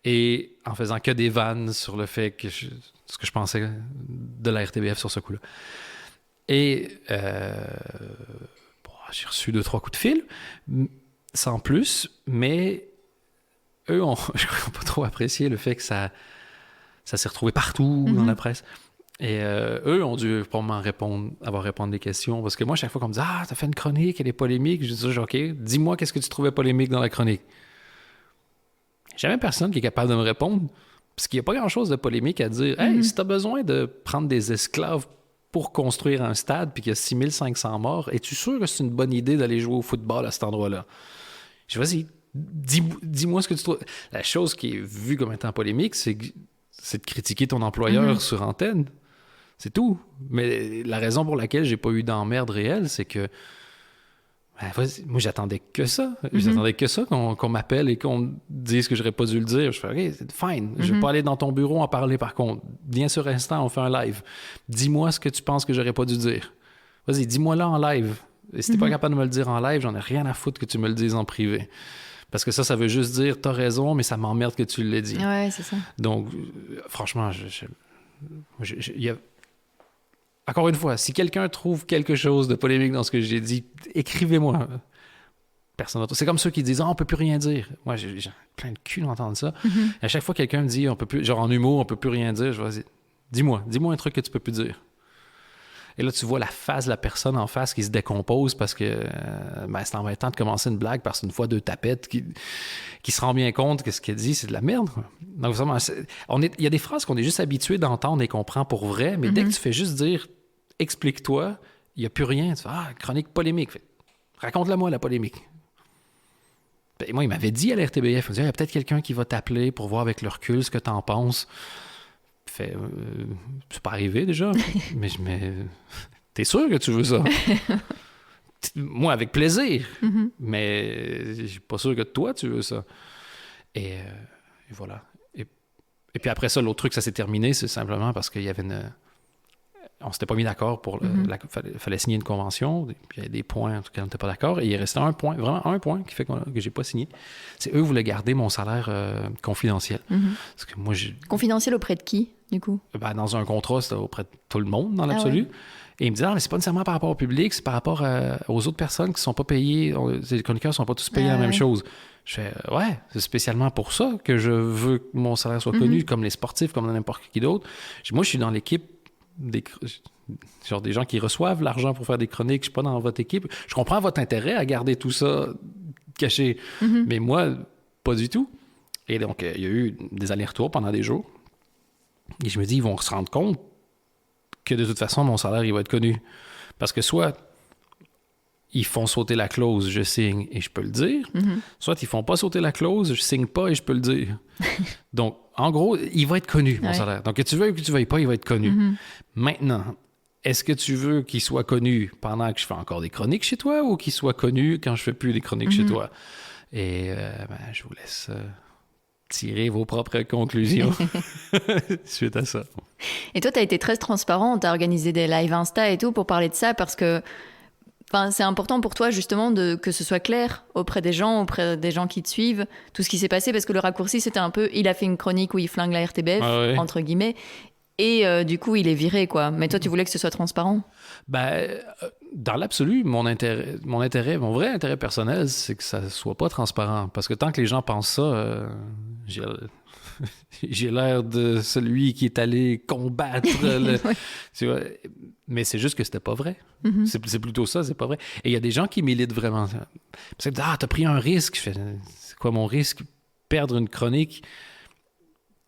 et en faisant que des vannes sur le fait que ce que je pensais de la RTBF sur ce coup-là. Et j'ai reçu 2-3 coups de fil sans plus, mais eux, je crois qu'ils n'ont pas trop apprécié le fait que ça s'est retrouvé partout dans la presse. Et eux ont dû probablement répondre des questions. Parce que moi, chaque fois qu'on me dit « Ah, t'as fait une chronique, elle est polémique », je dis « OK, dis-moi qu'est-ce que tu trouvais polémique dans la chronique. » Jamais personne qui est capable de me répondre. Parce qu'il n'y a pas grand-chose de polémique à dire « Hey, si t'as besoin de prendre des esclaves pour construire un stade puis qu'il y a 6500 morts, es-tu sûr que c'est une bonne idée d'aller jouer au football à cet endroit-là? » Je dis « Vas-y. Dis-moi ce que tu trouves. » La chose qui est vue comme étant polémique, c'est de critiquer ton employeur sur antenne. C'est tout. Mais la raison pour laquelle j'ai pas eu d'emmerde réelle, c'est que moi, j'attendais que ça. J'attendais que ça, qu'on m'appelle et qu'on me dise que j'aurais pas dû le dire. Je fais OK, c'est fine. Je vais pas aller dans ton bureau en parler par contre. Viens sur Instant, on fait un live. Dis-moi ce que tu penses que j'aurais pas dû dire. Vas-y, dis-moi là en live. Et si t'es pas capable de me le dire en live, j'en ai rien à foutre que tu me le dises en privé. Parce que ça veut juste dire, t'as raison, mais ça m'emmerde que tu l'aies dit. Ouais, c'est ça. Donc, franchement, encore une fois, si quelqu'un trouve quelque chose de polémique dans ce que j'ai dit, écrivez-moi. Personne d'autre. C'est comme ceux qui disent, on peut plus rien dire. Moi, j'ai plein de cul d'entendre ça. À chaque fois, quelqu'un me dit, on peut plus, genre en humour, on peut plus rien dire. Je vais dire, dis-moi un truc que tu peux plus dire. Et là, tu vois la face de la personne en face qui se décompose parce que c'est embêtant de commencer une blague parce qu'une fois deux tapettes qui se rend bien compte que ce qu'elle dit, c'est de la merde. Donc, vraiment, il y a des phrases qu'on est juste habitué d'entendre et qu'on prend pour vrai, mais dès que tu fais juste dire « explique-toi », il n'y a plus rien. Tu fais « Ah, chronique polémique. » Raconte-la-moi, la polémique. Et moi, il m'avait dit à la RTBF, il y a peut-être quelqu'un qui va t'appeler pour voir avec le recul ce que tu en penses. C'est pas arrivé déjà, mais t'es sûr que tu veux ça? Moi, avec plaisir, mais je suis pas sûr que toi, tu veux ça. Et voilà. Et puis après ça, l'autre truc, ça s'est terminé, c'est simplement parce qu'il y avait on s'était pas mis d'accord pour fallait signer une convention, puis il y avait des points en tout cas on n'était pas d'accord, et il restait vraiment un point qui fait que j'ai pas signé. C'est eux voulaient garder mon salaire confidentiel. Parce que moi, confidentiel auprès de qui, du coup? Dans un contrat, c'était auprès de tout le monde, dans l'absolu. Ah ouais. Et il me disait, non, mais c'est pas nécessairement par rapport au public, c'est par rapport aux autres personnes qui sont pas payées. Les chroniqueurs sont pas tous payés la même chose. Je fais, ouais, c'est spécialement pour ça que je veux que mon salaire soit connu, comme les sportifs, comme n'importe qui d'autre. Moi, je suis dans l'équipe des gens qui reçoivent l'argent pour faire des chroniques. Je suis pas dans votre équipe. Je comprends votre intérêt à garder tout ça caché, mais moi, pas du tout. Et donc, il y a eu des allers-retours pendant des jours. Et je me dis, ils vont se rendre compte que de toute façon, mon salaire, il va être connu. Parce que soit ils font sauter la clause, je signe et je peux le dire. Soit ils font pas sauter la clause, je signe pas et je peux le dire. Donc, en gros, il va être connu, mon salaire. Donc, que tu veuilles ou que tu veuilles pas, il va être connu. Maintenant, est-ce que tu veux qu'il soit connu pendant que je fais encore des chroniques chez toi ou qu'il soit connu quand je fais plus des chroniques chez toi? Et je vous laisse tirer vos propres conclusions suite à ça. Et toi, tu as été très transparent, tu as organisé des lives Insta et tout pour parler de ça parce que c'est important pour toi justement que ce soit clair auprès des gens qui te suivent, tout ce qui s'est passé, parce que le raccourci c'était un peu, il a fait une chronique où il flingue la RTBF, entre guillemets, et du coup il est viré, quoi. Mais toi tu voulais que ce soit transparent? Dans l'absolu, mon vrai intérêt personnel, c'est que ça soit pas transparent, parce que tant que les gens pensent ça, j'ai l'air de celui qui est allé combattre tu vois? Mais c'est juste que c'était pas vrai. C'est plutôt ça, c'est pas vrai. Et il y a des gens qui militent vraiment. Parce que t'as pris un risque. Je fais, c'est quoi mon risque? Perdre une chronique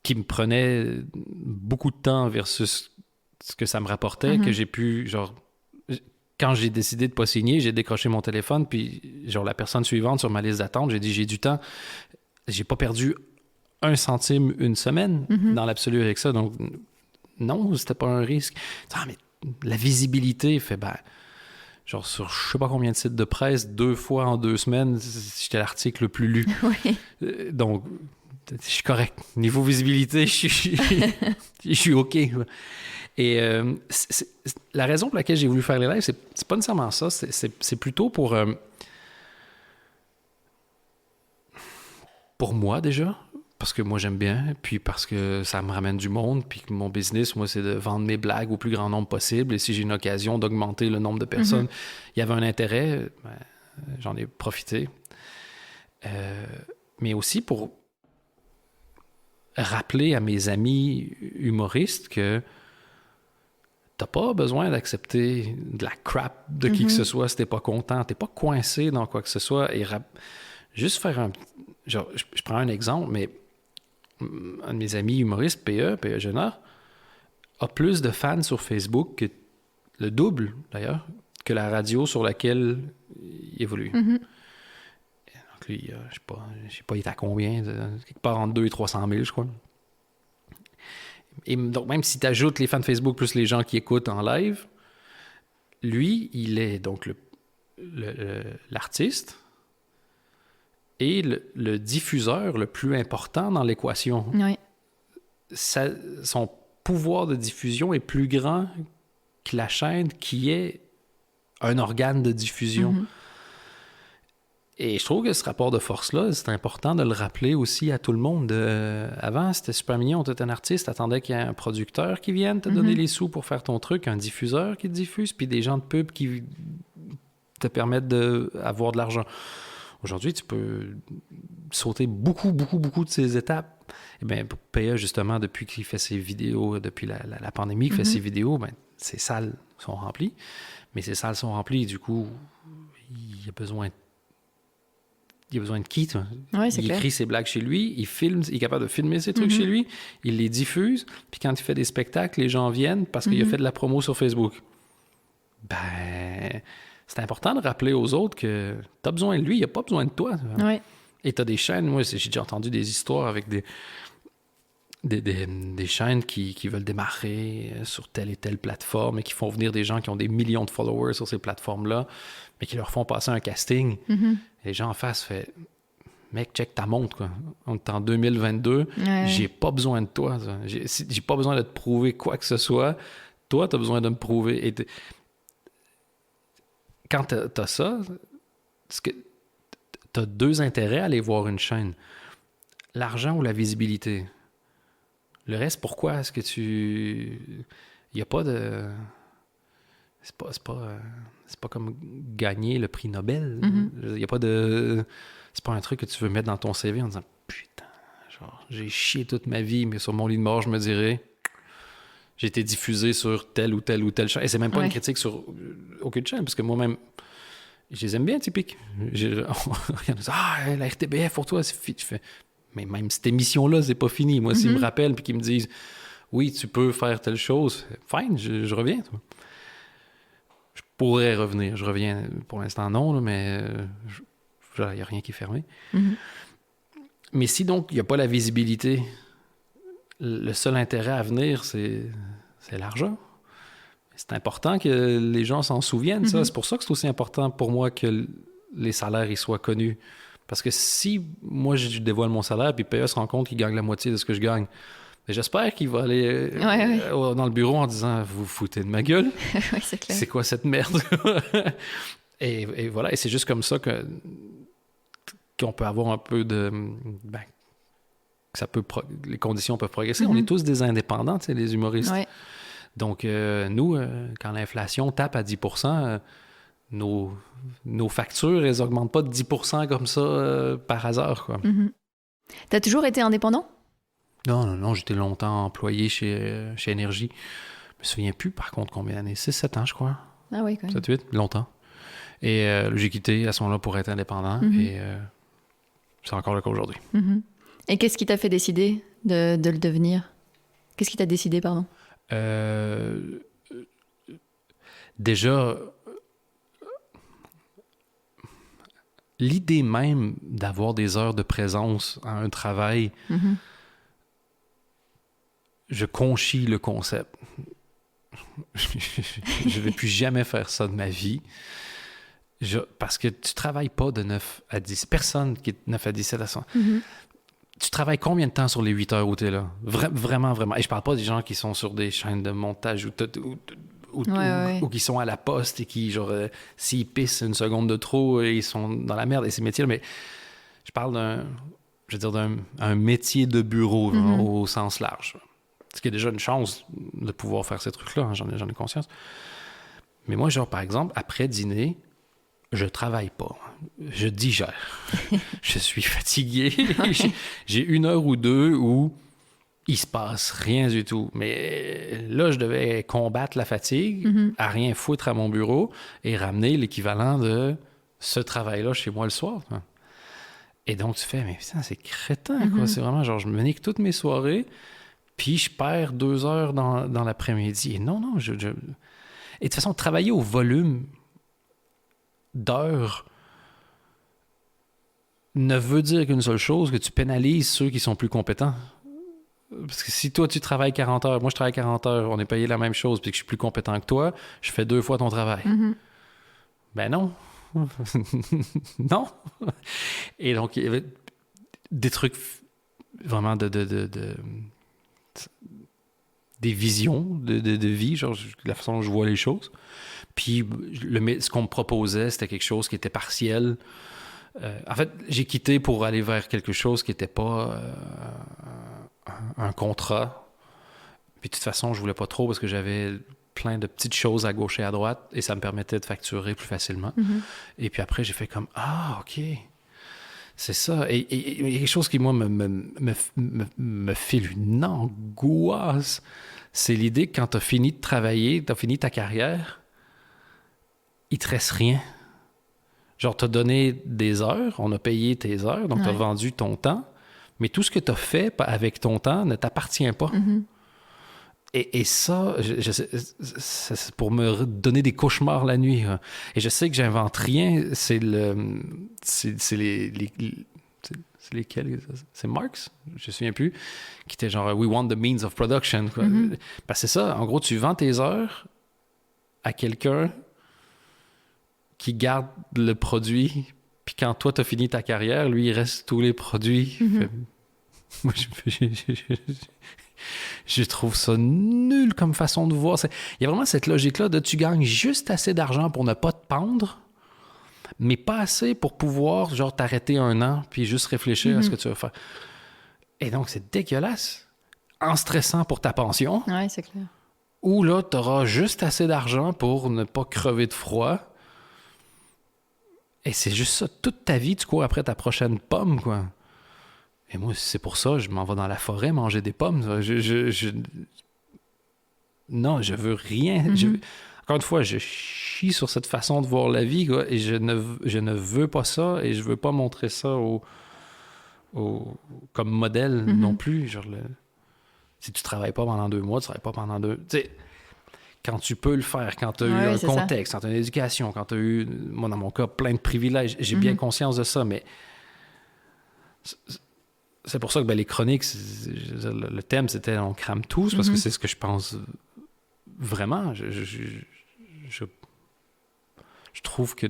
qui me prenait beaucoup de temps versus ce que ça me rapportait, que j'ai pu, genre... Quand j'ai décidé de pas signer, j'ai décroché mon téléphone, puis genre la personne suivante sur ma liste d'attente, j'ai dit, j'ai du temps. J'ai pas perdu 1 centime une semaine dans l'absolu avec ça. Donc, non, c'était pas un risque. Mais la visibilité fait, genre sur je sais pas combien de sites de presse, 2 fois en 2 semaines, j'étais l'article le plus lu. Donc, je suis correct. Niveau visibilité, je suis OK. Et la raison pour laquelle j'ai voulu faire les lives, c'est pas nécessairement ça. C'est plutôt pour moi déjà. Parce que moi, j'aime bien, puis parce que ça me ramène du monde, puis que mon business, moi, c'est de vendre mes blagues au plus grand nombre possible. Et si j'ai une occasion d'augmenter le nombre de personnes, il y avait un intérêt, j'en ai profité. Mais aussi pour rappeler à mes amis humoristes que t'as pas besoin d'accepter de la crap de qui que ce soit si t'es pas content. T'es pas coincé dans quoi que ce soit. Et juste faire un... Genre, je prends un exemple, mais un de mes amis humoristes, P.E. Genard, a plus de fans sur Facebook, que le double d'ailleurs, que la radio sur laquelle il évolue. Donc lui, je sais pas, il est à combien? Quelque part entre 200 et 300 000, je crois. Et donc, même si tu ajoutes les fans Facebook plus les gens qui écoutent en live, lui, il est donc l'artiste et le diffuseur le plus important dans l'équation. Oui. Son pouvoir de diffusion est plus grand que la chaîne qui est un organe de diffusion. Et je trouve que ce rapport de force-là, c'est important de le rappeler aussi à tout le monde. Avant, c'était super mignon, tu étais un artiste, t'attendais qu'il y ait un producteur qui vienne te donner les sous pour faire ton truc, un diffuseur qui te diffuse, puis des gens de pub qui te permettent d'avoir de l'argent. Aujourd'hui, tu peux sauter beaucoup de ces étapes. Et bien, pour PA, justement, depuis qu'il fait ses vidéos, depuis la pandémie qu'il fait ses vidéos, ben, ses salles sont remplies. Mais ces salles sont remplies, du coup, il a besoin de qui, toi? Ouais, c'est il clair. écrit ses blagues chez lui, il filme, il est capable de filmer ses trucs chez lui, il les diffuse, puis quand il fait des spectacles, les gens viennent parce qu'il a fait de la promo sur Facebook. Ben... C'est important de rappeler aux autres que tu as besoin de lui, il n'a pas besoin de toi. Ouais. Et tu as des chaînes, moi, j'ai déjà entendu des histoires avec des chaînes qui veulent démarrer sur telle et telle plateforme et qui font venir des gens qui ont des millions de followers sur ces plateformes-là, mais qui leur font passer un casting. Et les gens en face font « Mec, check ta montre, quoi. On est en 2022, j'ai pas besoin de toi. J'ai pas besoin de te prouver quoi que ce soit. Toi, tu as besoin de me prouver. » Et quand t'as ça, t'as 2 intérêts à aller voir une chaîne. L'argent ou la visibilité. Le reste, pourquoi est-ce que il n'y a pas de... C'est pas comme gagner le prix Nobel. Il y a pas de... C'est pas un truc que tu veux mettre dans ton CV en disant « Putain, genre, j'ai chié toute ma vie, mais sur mon lit de mort, je me dirais... » J'ai été diffusé sur telle ou telle ou telle chaîne. Et c'est même pas une critique sur aucune chaîne, parce que moi-même, je les aime bien, typique. La RTBF pour toi, c'est fini. Je fais, mais même cette émission-là, c'est pas fini. Moi, s'ils me rappellent et qu'ils me disent, oui, tu peux faire telle chose, fine, je reviens. Je suis pourrais revenir. Je reviens, pour l'instant, non, là, mais il n'y a rien qui est fermé. Mhm. Mais si donc il n'y a pas la visibilité, le seul intérêt à venir, c'est l'argent. C'est important que les gens s'en souviennent, ça. C'est pour ça que c'est aussi important pour moi que les salaires ils soient connus. Parce que si moi je dévoile mon salaire puis PA se rend compte qu'il gagne la moitié de ce que je gagne, ben, j'espère qu'il va aller dans le bureau en disant « Vous vous foutez de ma gueule? Oui, c'est clair. C'est quoi cette merde? » et voilà, et c'est juste comme ça qu'on peut avoir un peu de... Ben, les conditions peuvent progresser. On est tous des indépendants, tu sais, les humoristes. Ouais. Donc, nous, quand l'inflation tape à 10%, nos factures, elles n'augmentent pas de 10% comme ça par hasard, quoi. T'as toujours été indépendant? Non, j'étais longtemps employé chez Énergie. Je me souviens plus, par contre, combien d'années. 6-7 ans, je crois. Ah oui, quand même. 7-8, longtemps. Et j'ai quitté à ce moment-là pour être indépendant. Et c'est encore le cas aujourd'hui. Et qu'est-ce qui t'a fait décider de le devenir? Qu'est-ce qui t'a décidé, pardon? Déjà, l'idée même d'avoir des heures de présence à un travail, je conchis le concept. Je ne vais plus jamais faire ça de ma vie. Parce que tu ne travailles pas de 9 à 10. Personne qui est 9 à 17 à 100. Tu travailles combien de temps sur les 8 heures où tu es là? Vraiment. Et je parle pas des gens qui sont sur des chaînes de montage ou qui sont à la poste et qui, genre, s'ils pissent une seconde de trop, ils sont dans la merde. Et ces métiers-là, mais je parle d'un métier de bureau au sens large. Ce qui est déjà une chance de pouvoir faire ces trucs-là, hein, j'en ai conscience. Mais moi, genre, par exemple, après dîner, je travaille pas. Je digère. Je suis fatigué. J'ai 1 heure ou 2 où il se passe rien du tout. Mais là, je devais combattre la fatigue, à rien foutre à mon bureau et ramener l'équivalent de ce travail-là chez moi le soir. Et donc, tu fais, mais putain, c'est crétin, quoi. C'est vraiment genre, je me nique toutes mes soirées, puis je perds 2 heures dans l'après-midi. Et non, et de toute façon, travailler au volume d'heures ne veut dire qu'une seule chose, que tu pénalises ceux qui sont plus compétents. Parce que si toi, tu travailles 40 heures, moi, je travaille 40 heures, on est payé la même chose, puis que je suis plus compétent que toi, je fais 2 fois ton travail. Ben non. Non. Et donc, il y avait des trucs vraiment des visions de vie, genre la façon dont je vois les choses. Puis ce qu'on me proposait, c'était quelque chose qui était partiel. En fait, j'ai quitté pour aller vers quelque chose qui n'était pas un contrat. Puis de toute façon, je voulais pas trop parce que j'avais plein de petites choses à gauche et à droite et ça me permettait de facturer plus facilement. Et puis après, j'ai fait comme « Ah, OK, c'est ça. » Et il y a quelque chose qui, moi, me file une angoisse. C'est l'idée que quand tu as fini de travailler, tu as fini ta carrière, il te reste rien. Genre, tu as donné des heures, on a payé tes heures, donc tu as vendu ton temps, mais tout ce que tu as fait avec ton temps ne t'appartient pas. Et ça, c'est pour me donner des cauchemars la nuit. Hein. Et je sais que j'invente rien, c'est lesquels? C'est Marx, je me souviens plus, qui était genre « We want the means of production ». Parce que c'est ça, en gros, tu vends tes heures à quelqu'un qui garde le produit, puis quand toi, t'as fini ta carrière, lui, il reste tous les produits. Moi, je trouve ça nul comme façon de voir. Il y a vraiment cette logique-là de tu gagnes juste assez d'argent pour ne pas te pendre, mais pas assez pour pouvoir, genre, t'arrêter 1 an, puis juste réfléchir à ce que tu vas faire. Et donc, c'est dégueulasse. En stressant pour ta pension. Ouais, c'est clair. Ou là, t'auras juste assez d'argent pour ne pas crever de froid. Et c'est juste ça. Toute ta vie, tu cours après ta prochaine pomme, quoi. Et moi, c'est pour ça, je m'en vais dans la forêt manger des pommes. Non, je veux rien. Encore une fois, je chie sur cette façon de voir la vie, quoi, et je ne veux pas ça, et je veux pas montrer ça comme modèle non plus. Genre, si tu travailles pas pendant 2 mois, tu travailles pas pendant 2... Tu sais, quand tu peux le faire, quand tu as eu un contexte, quand tu as une éducation, quand tu as eu, moi dans mon cas, plein de privilèges, j'ai bien conscience de ça, mais c'est pour ça que les chroniques, le thème c'était on crame tous, parce que c'est ce que je pense vraiment. Je trouve que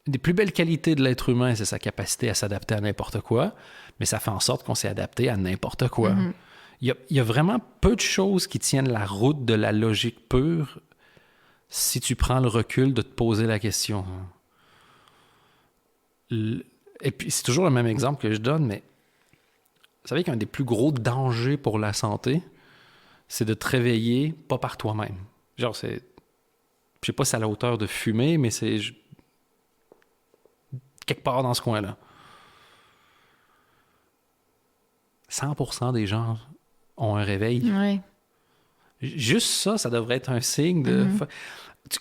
une des plus belles qualités de l'être humain, c'est sa capacité à s'adapter à n'importe quoi, mais ça fait en sorte qu'on s'est adapté à n'importe quoi. Il y a vraiment peu de choses qui tiennent la route de la logique pure si tu prends le recul de te poser la question. Et puis, c'est toujours le même exemple que je donne, mais vous savez qu'un des plus gros dangers pour la santé, c'est de te réveiller pas par toi-même. Genre, je sais pas si c'est à la hauteur de fumer, mais c'est quelque part dans ce coin-là. 100% des gens ont un réveil. Ouais. Juste ça, ça devrait être un signe de...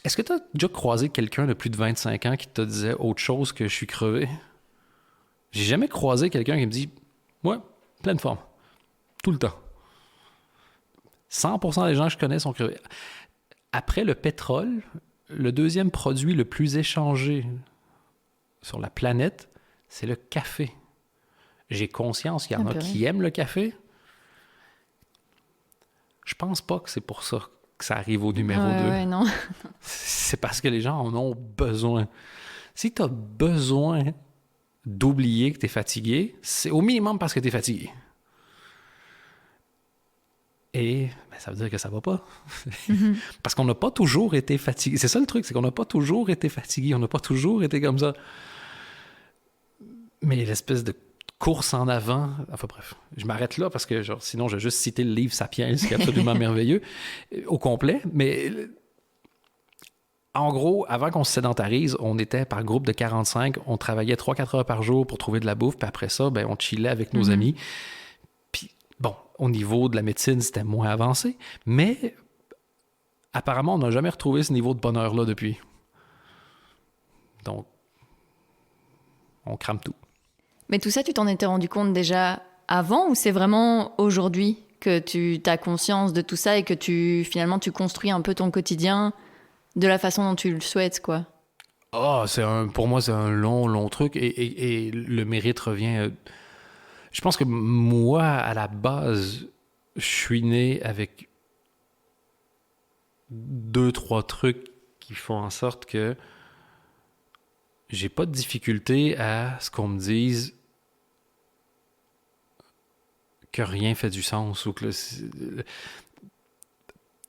Est-ce que tu as déjà croisé quelqu'un de plus de 25 ans qui te disait autre chose que je suis crevé? J'ai jamais croisé quelqu'un qui me dit « Ouais, pleine forme. Tout le temps. » 100% des gens que je connais sont crevés. Après le pétrole, le deuxième produit le plus échangé sur la planète, c'est le café. J'ai conscience qu'il y en a qui aiment le café. Je pense pas que c'est pour ça que ça arrive au numéro 2. Ouais, non. C'est parce que les gens en ont besoin. Si tu as besoin d'oublier que tu es fatigué, c'est au minimum parce que tu es fatigué. Et ça veut dire que ça va pas. Parce qu'on n'a pas toujours été fatigué. C'est ça le truc, c'est qu'on n'a pas toujours été fatigué. On n'a pas toujours été comme ça. Mais l'espèce de course en avant... Enfin bref, je m'arrête là parce que sinon, je vais juste citer le livre Sapiens, qui est absolument merveilleux, au complet. Mais en gros, avant qu'on se sédentarise, on était par groupe de 45, on travaillait 3-4 heures par jour pour trouver de la bouffe, puis après ça, on chillait avec nos amis. Puis bon, au niveau de la médecine, c'était moins avancé, mais apparemment, on n'a jamais retrouvé ce niveau de bonheur-là depuis. Donc, on crame tout. Mais tout ça, tu t'en étais rendu compte déjà avant ou c'est vraiment aujourd'hui que tu as conscience de tout ça et que finalement tu construis un peu ton quotidien de la façon dont tu le souhaites, quoi? Pour moi, c'est un long truc et le mérite revient... je pense que moi, à la base, je suis né avec 2-3 trucs qui font en sorte que j'ai pas de difficulté à ce qu'on me dise que rien fait du sens ou que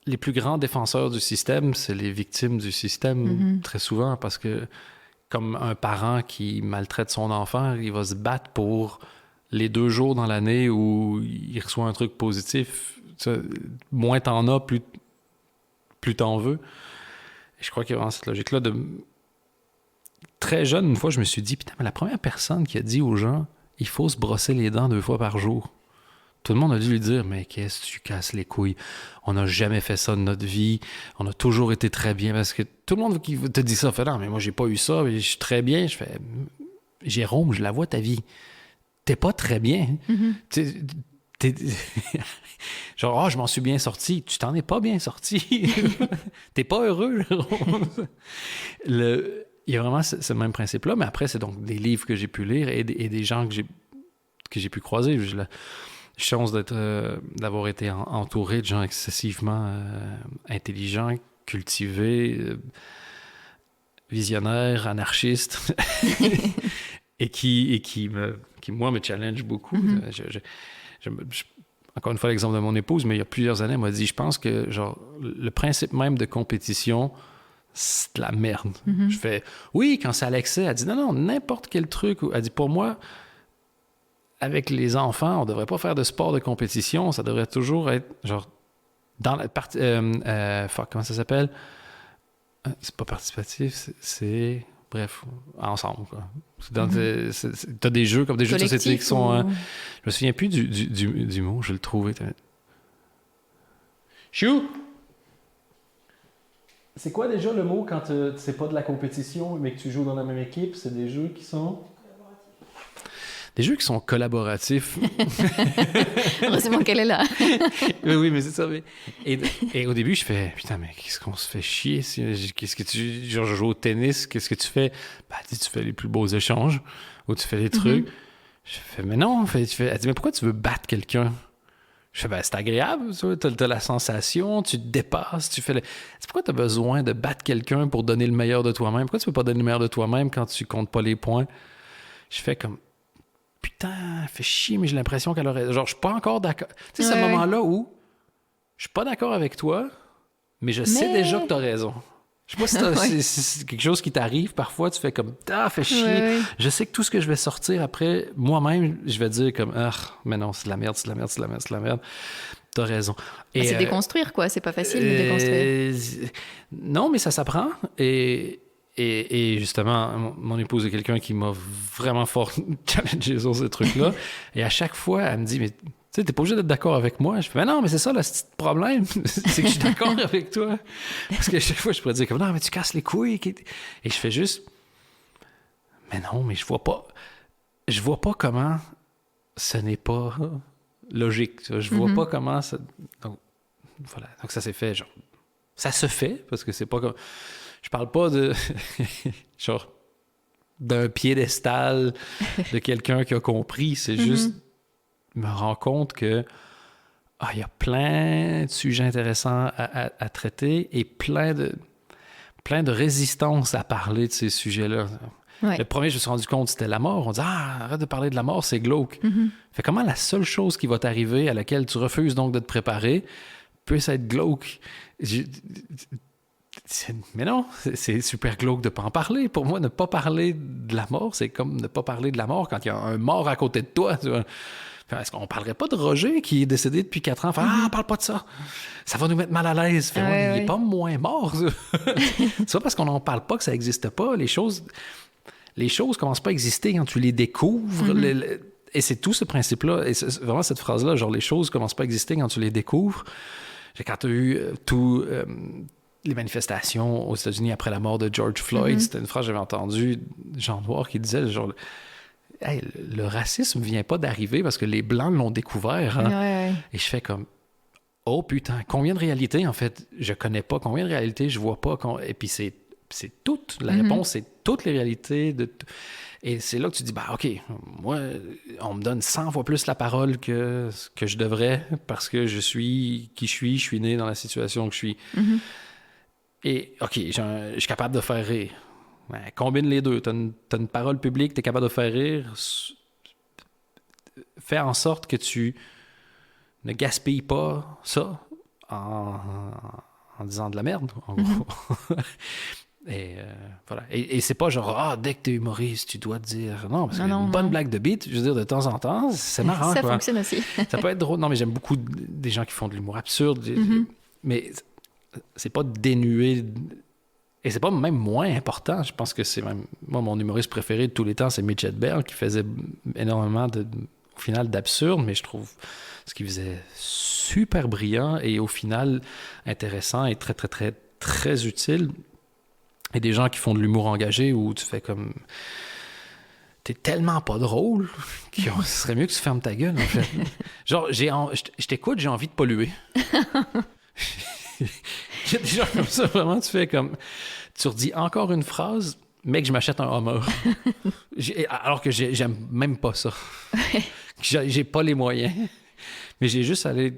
les plus grands défenseurs du système, c'est les victimes du système très souvent parce que comme un parent qui maltraite son enfant, il va se battre pour les 2 jours dans l'année où il reçoit un truc positif. Moins t'en as, plus t'en veux. Et je crois qu'il y a vraiment cette logique-là de... Très jeune, une fois, je me suis dit, putain, mais la première personne qui a dit aux gens, il faut se brosser les dents 2 fois par jour. Tout le monde a dû lui dire, mais qu'est-ce que tu casses les couilles? On n'a jamais fait ça de notre vie. On a toujours été très bien. Parce que tout le monde qui te dit ça, fait non, mais moi, j'ai pas eu ça, mais je suis très bien. Je fais, Jérôme, je la vois ta vie. T'es pas très bien. Genre, je m'en suis bien sorti. Tu t'en es pas bien sorti. T'es pas heureux, Jérôme. Il y a vraiment ce même principe-là, mais après, c'est donc des livres que j'ai pu lire et des gens que j'ai pu croiser. J'ai la chance d'avoir été entouré de gens excessivement intelligents, cultivés, visionnaires, anarchistes, et qui moi, me challenge beaucoup. Encore une fois, l'exemple de mon épouse, mais il y a plusieurs années, elle m'a dit, je pense que le principe même de compétition, c'est de la merde. Je fais, oui, quand c'est à l'excès, elle dit, non, n'importe quel truc. Elle dit, pour moi, avec les enfants, on devrait pas faire de sport de compétition, ça devrait toujours être, dans la partie... comment ça s'appelle? C'est pas participatif, c'est... Bref, ensemble, quoi. T'as des jeux comme des jeux de société qui sont... je me souviens plus du mot, je vais le trouver. Chou! C'est quoi déjà le mot quand c'est pas de la compétition, mais que tu joues dans la même équipe? C'est des jeux qui sont... des jeux qui sont collaboratifs. Heureusement qu'elle est là. Oui, mais c'est ça. Et au début, je fais, putain, mais qu'est-ce qu'on se fait chier? Qu'est-ce que genre, je joue au tennis, qu'est-ce que tu fais? Ben, tu fais les plus beaux échanges, ou tu fais les trucs. Je fais, mais non, elle dit, mais pourquoi tu veux battre quelqu'un? Je fais, ben, c'est agréable, t'as la sensation, tu te dépasses, tu fais pourquoi t'as besoin de battre quelqu'un pour donner le meilleur de toi-même? Pourquoi tu peux pas donner le meilleur de toi-même quand tu comptes pas les points? Je fais comme, putain, elle fait chier, mais j'ai l'impression qu'elle aurait... Genre, je suis pas encore d'accord. Tu sais, ce moment-là où je suis pas d'accord avec toi, mais je sais déjà que t'as raison. Je sais pas si c'est quelque chose qui t'arrive parfois, tu fais comme, fais chier. Ouais. Je sais que tout ce que je vais sortir après, moi-même, je vais dire comme, mais non, c'est de la merde, c'est de la merde, c'est de la merde, c'est de la merde. T'as raison. Et, c'est déconstruire, quoi. C'est pas facile de déconstruire. Non, mais ça s'apprend. Et justement, mon épouse est quelqu'un qui m'a vraiment fort challengé sur ces trucs-là. Et à chaque fois, elle me dit, mais tu sais, t'es pas obligé d'être d'accord avec moi. Je fais, mais non, mais c'est ça le petit problème. C'est que je suis d'accord avec toi. Parce que chaque fois, je pourrais dire comme, non, mais tu casses les couilles. Et je fais juste, mais non, mais je vois pas comment ce n'est pas logique. Je vois pas comment ça... Donc, voilà. Donc, ça s'est fait, genre... Ça se fait, parce que c'est pas comme... Je parle pas de... genre, d'un piédestal de quelqu'un qui a compris. C'est juste... me rends compte que il y a plein de sujets intéressants à traiter et plein de résistance à parler de ces sujets-là. Ouais. Le premier, je me suis rendu compte, c'était la mort. On dit, arrête de parler de la mort, c'est glauque. Fait comment la seule chose qui va t'arriver, à laquelle tu refuses donc de te préparer, peut être glauque? Mais non, c'est super glauque de ne pas en parler. Pour moi, ne pas parler de la mort, c'est comme ne pas parler de la mort quand il y a un mort à côté de toi. Tu vois. Est-ce qu'on parlerait pas de Roger qui est décédé depuis 4 ans? Parle pas de ça. Ça va nous mettre mal à l'aise. Il n'est pas moins mort. C'est pas parce qu'on n'en parle pas que ça n'existe pas. Les choses commencent pas à exister quand tu les découvres. Et c'est tout ce principe-là. Et c'est vraiment cette phrase-là, genre les choses commencent pas à exister quand tu les découvres. Quand tu as eu les manifestations aux États-Unis après la mort de George Floyd, c'était une phrase que j'avais entendue, Jean Noir, qui disait genre... Hey, le racisme vient pas d'arriver parce que les Blancs l'ont découvert. Hein? Et je fais comme, oh putain, combien de réalités, en fait, je connais pas, combien de réalités je vois pas. Et puis c'est toutes. La réponse, c'est toutes les réalités. Et c'est là que tu dis, OK, moi, on me donne 100 fois plus la parole que je devrais parce que je suis qui je suis né dans la situation que je suis. Et OK, je suis capable de faire rire. Ben, combine les deux. T'as une parole publique, t'es capable de faire rire. Fais en sorte que tu ne gaspilles pas ça en disant de la merde, en gros. Et voilà. Et c'est pas genre, dès que t'es humoriste, tu dois te dire... Non, parce qu'une bonne blague de beat, je veux dire, de temps en temps, c'est marrant. Ça fonctionne aussi. Ça peut être drôle. Non, mais j'aime beaucoup des gens qui font de l'humour absurde. Mais c'est pas dénué... Et c'est pas même moins important. Je pense que c'est même... Moi, mon humoriste préféré de tous les temps, c'est Mitch Hedberg, qui faisait énormément, au final, d'absurde, mais je trouve ce qu'il faisait super brillant et au final intéressant et très, très, très, très utile. Et des gens qui font de l'humour engagé où tu fais comme... T'es tellement pas drôle que ce serait mieux que tu fermes ta gueule, en fait. Genre, je t'écoute, j'ai envie de polluer. Il y a des gens comme ça, vraiment, tu fais comme... Tu redis encore une phrase, mec, je m'achète un Hummer. Alors que j'aime même pas ça. J'ai pas les moyens. Mais j'ai juste allé...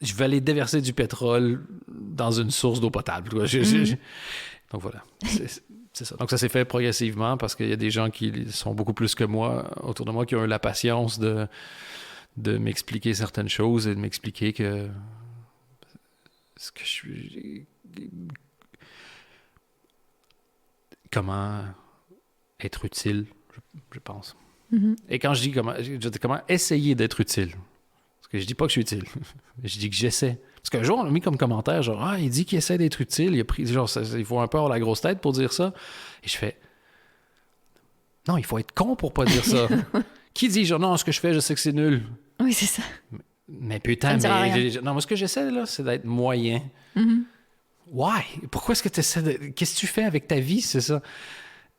Je vais aller déverser du pétrole dans une source d'eau potable. Donc voilà, c'est ça. Donc ça s'est fait progressivement parce qu'il y a des gens qui sont beaucoup plus que moi autour de moi qui ont eu la patience de m'expliquer certaines choses et de m'expliquer que ce que je suis... Comment être utile, je pense. Et quand je dis comment essayer d'être utile, parce que je dis pas que je suis utile, je dis que j'essaie. Parce qu'un jour, on a mis comme commentaire, genre, il dit qu'il essaie d'être utile, il a pris, genre, il faut un peu avoir la grosse tête pour dire ça. Et je fais, non, il faut être con pour pas dire ça. Qui dit, genre, non, ce que je fais, je sais que c'est nul. Oui, c'est ça. Mais putain, non, moi, ce que j'essaie, là, c'est d'être moyen. Why? Pourquoi est-ce que tu essaies de... Qu'est-ce que tu fais avec ta vie, c'est ça?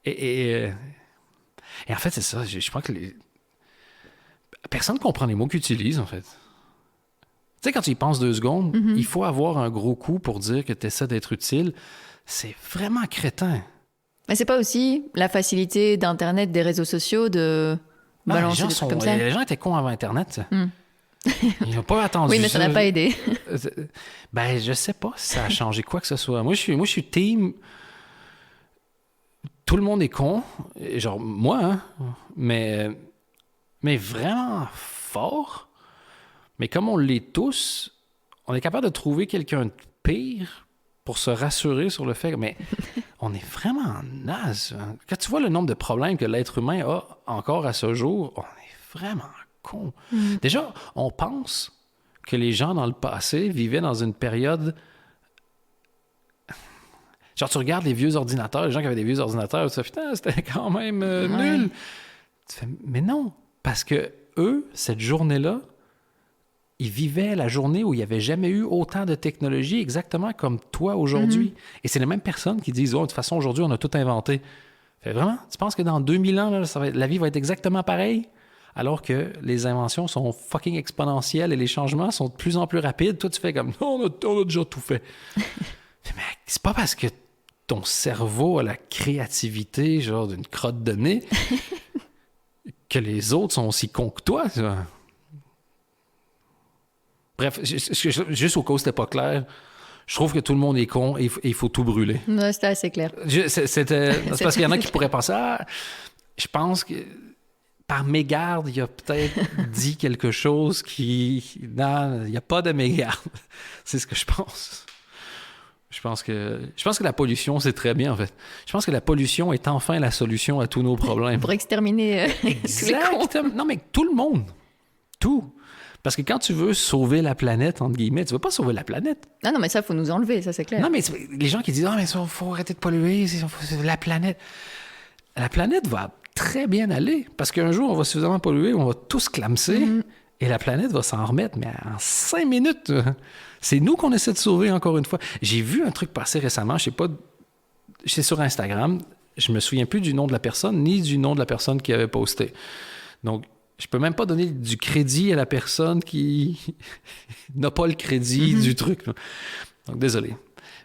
Et en fait, c'est ça, je crois que Personne ne comprend les mots qu'ils utilisent, en fait. Tu sais, quand tu y penses 2 secondes, il faut avoir un gros coup pour dire que tu essaies d'être utile. C'est vraiment crétin. Mais c'est pas aussi la facilité d'Internet, des réseaux sociaux, de balancer des trucs comme ça? Les gens étaient cons avant Internet. Ils n'ont pas attendu. Oui, mais ça n'a pas aidé. Ben, je sais pas si ça a changé quoi que ce soit. Moi, je suis team... Tout le monde est con. Genre, moi, hein? Mais vraiment fort. Mais comme on l'est tous, on est capable de trouver quelqu'un de pire pour se rassurer sur le fait que... Mais on est vraiment naze. Hein? Quand tu vois le nombre de problèmes que l'être humain a encore à ce jour, on est vraiment con. Déjà, on pense que les gens dans le passé vivaient dans une période... Genre, tu regardes les vieux ordinateurs, les gens qui avaient des vieux ordinateurs, tu fais, putain, c'était quand même nul. Tu fais, mais non, parce que eux, cette journée-là, ils vivaient la journée où il n'y avait jamais eu autant de technologie, exactement comme toi aujourd'hui. Et c'est les mêmes personnes qui disent, oh, de toute façon, aujourd'hui, on a tout inventé. Fait, vraiment? Tu penses que dans 2000 ans, là, la vie va être exactement pareille? Alors que les inventions sont fucking exponentielles et les changements sont de plus en plus rapides. Toi, tu fais comme, non, on a déjà tout fait. Mais c'est pas parce que ton cerveau a la créativité, genre d'une crotte de nez, que les autres sont aussi cons que toi. Tu vois. Bref, juste au cas où c'était pas clair, je trouve que tout le monde est con et il faut tout brûler. Non, c'était assez clair. C'est parce qu'il y en a qui pourraient penser, je pense que par mégarde, il a peut-être dit quelque chose qui... Non, il n'y a pas de mégarde. C'est ce que je pense. Je pense que la pollution, c'est très bien, en fait. Je pense que la pollution est enfin la solution à tous nos problèmes. Pour exterminer tous les cons. Non, mais tout le monde. Tout. Parce que quand tu veux sauver la planète, entre guillemets, tu ne veux pas sauver la planète. Ah non, mais ça, il faut nous enlever, ça, c'est clair. Non, mais les gens qui disent « Ah, mais il faut arrêter de polluer, c'est la planète. » La planète va très bien aller. Parce qu'un jour, on va suffisamment polluer, on va tous clamser, et la planète va s'en remettre, mais en 5 minutes. C'est nous qu'on essaie de sauver, encore une fois. J'ai vu un truc passer récemment, je sais pas, c'est sur Instagram, je me souviens plus du nom de la personne, ni du nom de la personne qui avait posté. Donc, je peux même pas donner du crédit à la personne qui n'a pas le crédit du truc. Donc, désolé.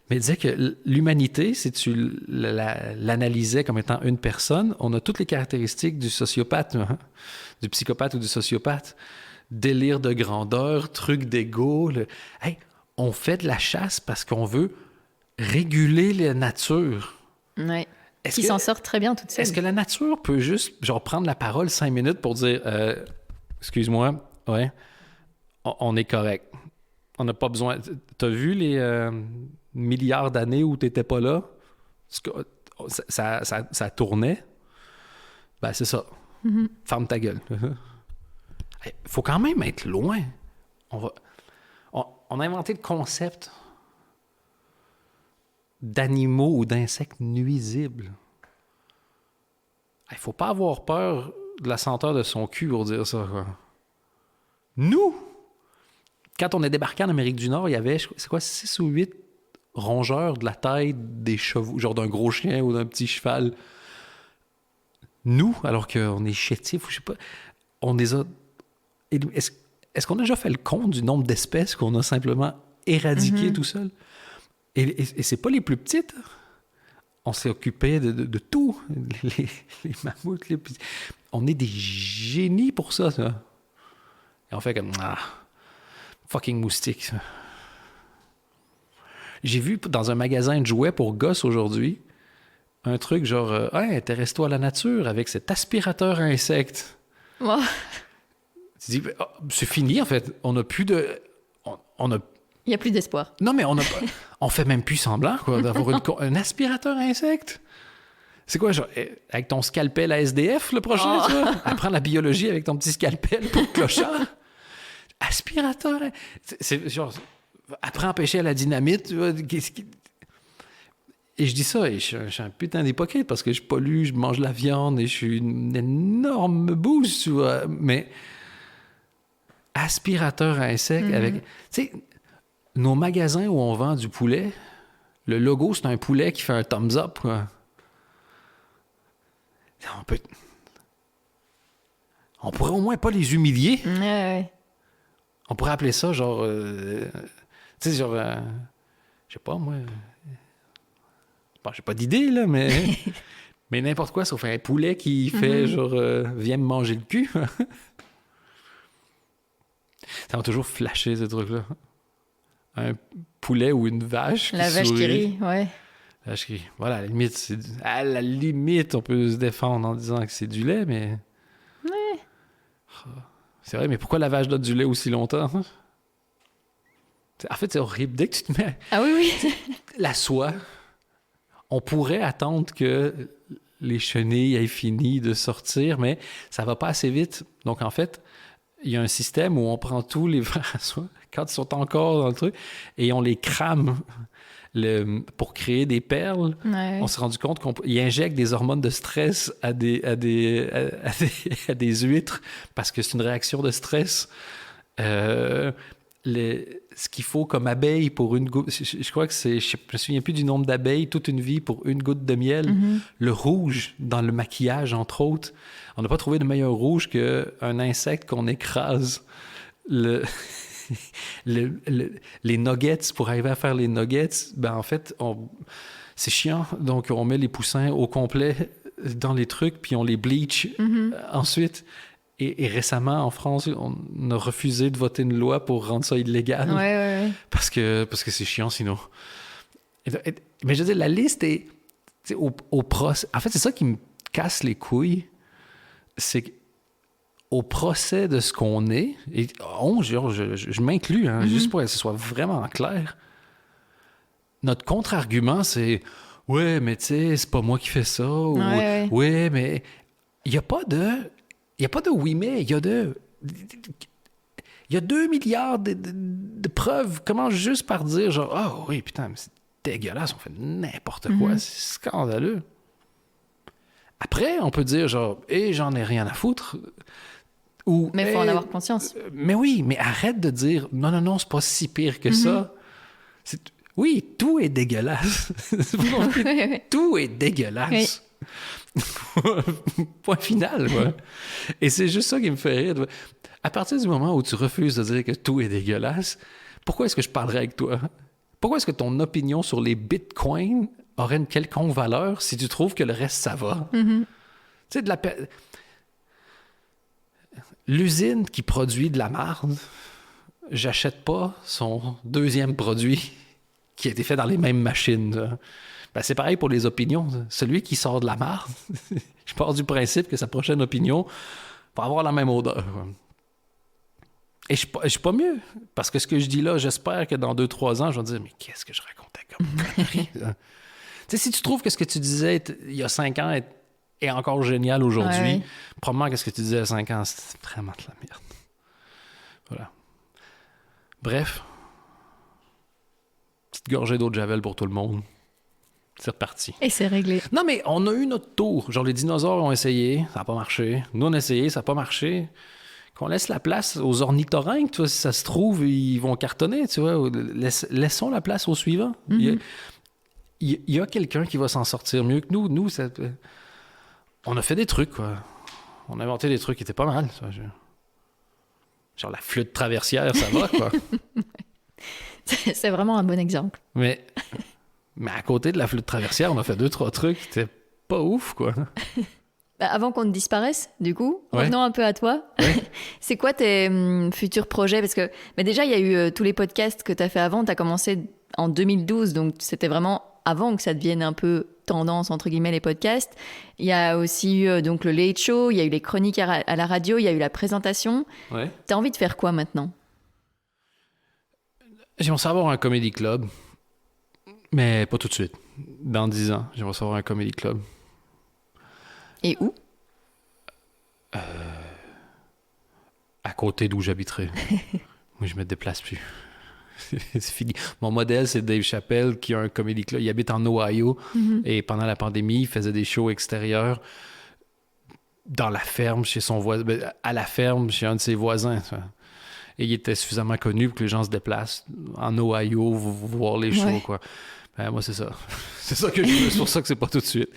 Mais il disait que l'humanité, si tu l'analysais comme étant une personne, on a toutes les caractéristiques du sociopathe, du psychopathe ou du sociopathe. Délire de grandeur, truc d'ego. Hey, on fait de la chasse parce qu'on veut réguler la nature. Oui. Qui s'en sort très bien toute seule. Est-ce que la nature peut juste genre prendre la parole 5 minutes pour dire excuse-moi, ouais, on est correct. On n'a pas besoin. T'as vu les milliards d'années où t'étais pas là? Ça tournait. Ben, c'est ça. Ferme ta gueule. Il faut quand même être loin. On a inventé le concept d'animaux ou d'insectes nuisibles. Il ne faut pas avoir peur de la senteur de son cul pour dire ça. Quoi. Nous, quand on est débarqué en Amérique du Nord, il y avait, c'est quoi, 6 ou 8 rongeurs de la taille des chevaux, genre d'un gros chien ou d'un petit cheval. Nous, alors qu'on est chétifs, je sais pas, on les a... Est-ce qu'on a déjà fait le compte du nombre d'espèces qu'on a simplement éradiquées tout seul? Et c'est pas les plus petites. On s'est occupé de tout. Les mammouths. On est des génies pour ça. Et on fait comme... fucking moustique. Ça. J'ai vu dans un magasin de jouets pour gosses aujourd'hui un truc genre... intéresse-toi à la nature avec cet aspirateur à insectes. Oh. Tu dis, c'est fini, en fait. On n'a plus de... Il n'y a plus d'espoir. Non, mais on fait même plus semblant, quoi, d'avoir un aspirateur à insectes. C'est quoi, genre, avec ton scalpel à SDF, le prochain, tu vois? Apprends la biologie avec ton petit scalpel pour clochard. Aspirateur, c'est genre, apprends à pêcher à la dynamite, tu vois? Et je dis ça, et je suis un putain d'hypocrite parce que je pollue, je mange la viande et je suis une énorme bouse, tu vois. Mais aspirateur à insectes avec... Tu sais, nos magasins où on vend du poulet, le logo, c'est un poulet qui fait un thumbs up, quoi. On pourrait au moins pas les humilier. Ouais. On pourrait appeler ça genre... tu sais, genre... je sais pas, moi... Bon, j'ai pas d'idée, là, mais... mais n'importe quoi, sauf un poulet qui fait genre... viens me manger le cul. Ça m'a toujours flashé, ce truc-là. Un poulet ou une vache qui La vache qui rit, ouais. La vache qui rit. Voilà, à la limite, on peut se défendre en disant que c'est du lait, mais... Ouais. C'est vrai, mais pourquoi la vache donne du lait aussi longtemps? En fait, c'est horrible. Dès que tu te mets... Ah oui. La soie, on pourrait attendre que les chenilles aient fini de sortir, mais ça va pas assez vite. Donc, en fait, il y a un système où on prend tous les vers à soie, quand ils sont encore dans le truc, et on les crame pour créer des perles. Ouais. On s'est rendu compte qu'ils injectent des hormones de stress à des huîtres parce que c'est une réaction de stress. Ce qu'il faut comme abeille pour une goutte, je crois que c'est, je me souviens plus du nombre d'abeilles, toute une vie pour une goutte de miel. Le rouge dans le maquillage, entre autres. On n'a pas trouvé de meilleur rouge qu'un insecte qu'on écrase. Les nuggets, pour arriver à faire les nuggets, ben en fait, c'est chiant. Donc, on met les poussins au complet dans les trucs, puis on les bleach ensuite. Et récemment, en France, on a refusé de voter une loi pour rendre ça illégal. Ouais. Parce que c'est chiant, sinon. Mais je veux dire, la liste est... au procès... En fait, c'est ça qui me casse les couilles. C'est qu'au procès de ce qu'on est, et je m'inclus, hein, juste pour que ce soit vraiment clair, notre contre-argument, c'est « Ouais, mais tu sais, c'est pas moi qui fais ça. » ou « Ouais, mais... » Il n'y a pas de... Il n'y a pas de oui, mais il y a 2 milliards de preuves. Comment juste par dire, genre, ah oui, putain, mais c'est dégueulasse, on fait n'importe quoi, c'est scandaleux. Après, on peut dire, genre, j'en ai rien à foutre. Ou, mais il faut en avoir conscience. Mais oui, mais arrête de dire, non, c'est pas si pire que ça. Oui, tout est dégueulasse. Tout est dégueulasse. Oui. Point final, quoi. Et c'est juste ça qui me fait rire. À partir du moment où tu refuses de dire que tout est dégueulasse, pourquoi est-ce que je parlerais avec toi? Pourquoi est-ce que ton opinion sur les bitcoins aurait une quelconque valeur si tu trouves que le reste, ça va? Tu sais, l'usine qui produit de la marde, j'achète pas son deuxième produit qui a été fait dans les mêmes machines. Ben, c'est pareil pour les opinions. Celui qui sort de la marde, je pars du principe que sa prochaine opinion va avoir la même odeur. Et je suis pas mieux. Parce que ce que je dis là, j'espère que dans 2-3 ans, je vais me dire, mais qu'est-ce que je racontais comme connerie? Tu sais, si tu trouves que ce que tu disais il y a 5 ans est encore génial aujourd'hui, probablement que ce que tu disais il y a 5 ans, c'est vraiment de la merde. Voilà. Bref. Petite gorgée d'eau de Javel pour tout le monde. C'est reparti. Et c'est réglé. Non, mais on a eu notre tour. Genre, les dinosaures ont essayé, ça n'a pas marché. Nous, on a essayé, ça n'a pas marché. Qu'on laisse la place aux ornithorynques, tu vois, si ça se trouve, ils vont cartonner, tu vois. Laissons la place aux suivants. Il y a quelqu'un qui va s'en sortir mieux que nous. Nous, on a fait des trucs, quoi. On a inventé des trucs qui étaient pas mal. Ça. Genre, la flûte traversière, ça va, quoi. C'est vraiment un bon exemple. Mais à côté de la flûte traversière, on a fait 2-3 trucs qui étaient pas ouf, quoi. Avant qu'on ne disparaisse, du coup, revenons un peu à toi. C'est quoi tes futurs projets? Parce que déjà, il y a eu tous les podcasts que tu as fait avant. Tu as commencé en 2012, donc c'était vraiment avant que ça devienne un peu tendance, entre guillemets, les podcasts. Il y a aussi eu donc, le Late Show, il y a eu les chroniques à la radio, il y a eu la présentation. Tu as envie de faire quoi maintenant? J'aimerais savoir un comedy club, mais pas tout de suite. Dans 10 ans, j'aimerais savoir un comedy club. Et où? À côté d'où j'habiterai. Moi, je me déplace plus. C'est fini. Mon modèle, c'est Dave Chappelle, qui a un comedy club. Il habite en Ohio, et pendant la pandémie, il faisait des shows extérieurs dans la ferme, chez son voisin, à la ferme, chez un de ses voisins. Et il était suffisamment connu pour que les gens se déplacent en Ohio voir les shows, quoi. Ben, moi, c'est ça. C'est ça que je veux. C'est pour ça que c'est pas tout de suite.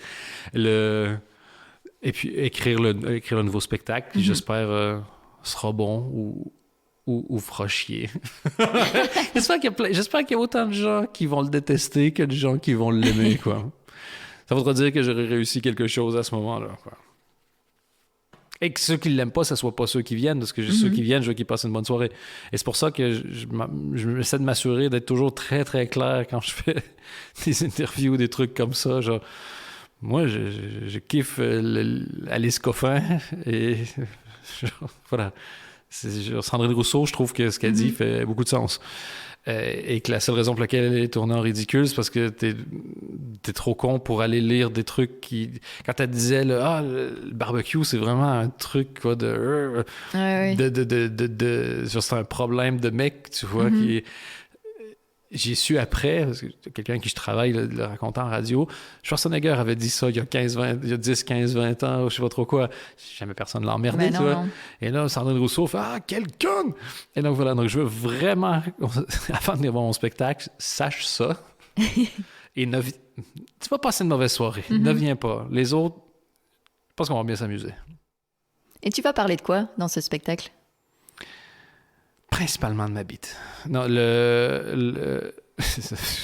Et puis écrire le nouveau spectacle, qui j'espère sera bon ou fera chier. J'espère qu'il y a autant de gens qui vont le détester que de gens qui vont l'aimer, quoi. Ça voudra dire que j'aurais réussi quelque chose à ce moment-là, quoi. Et que ceux qui ne l'aiment pas, ce ne soient pas ceux qui viennent, parce que ceux qui viennent, je veux qu'ils passent une bonne soirée. Et c'est pour ça que j'essaie de m'assurer d'être toujours très, très clair quand je fais des interviews ou des trucs comme ça. Genre, moi, je kiffe Alice Coffin et voilà. Sandrine Rousseau, je trouve que ce qu'elle dit fait beaucoup de sens. Et que la seule raison pour laquelle elle est tournée en ridicule, c'est parce que t'es trop con pour aller lire des trucs qui... Quand elle disait, le barbecue, c'est vraiment un truc, quoi, de... c'est un problème de mec, tu vois, qui... J'ai su après, parce que quelqu'un avec qui je travaille le racontant en radio, Schwarzenegger avait dit ça il y a 10, 15, 20 ans, je sais pas trop quoi. Jamais personne ne l'a emmerdé, tu vois. Non. Et là, Sandrine Rousseau fait « Ah, quel con! » Et donc voilà, donc je veux vraiment, avant de venir voir mon spectacle, sache ça. Et tu vas passer une mauvaise soirée. Ne viens pas. Les autres, je pense qu'on va bien s'amuser. Et tu vas parler de quoi dans ce spectacle? Principalement de ma bite. Non, je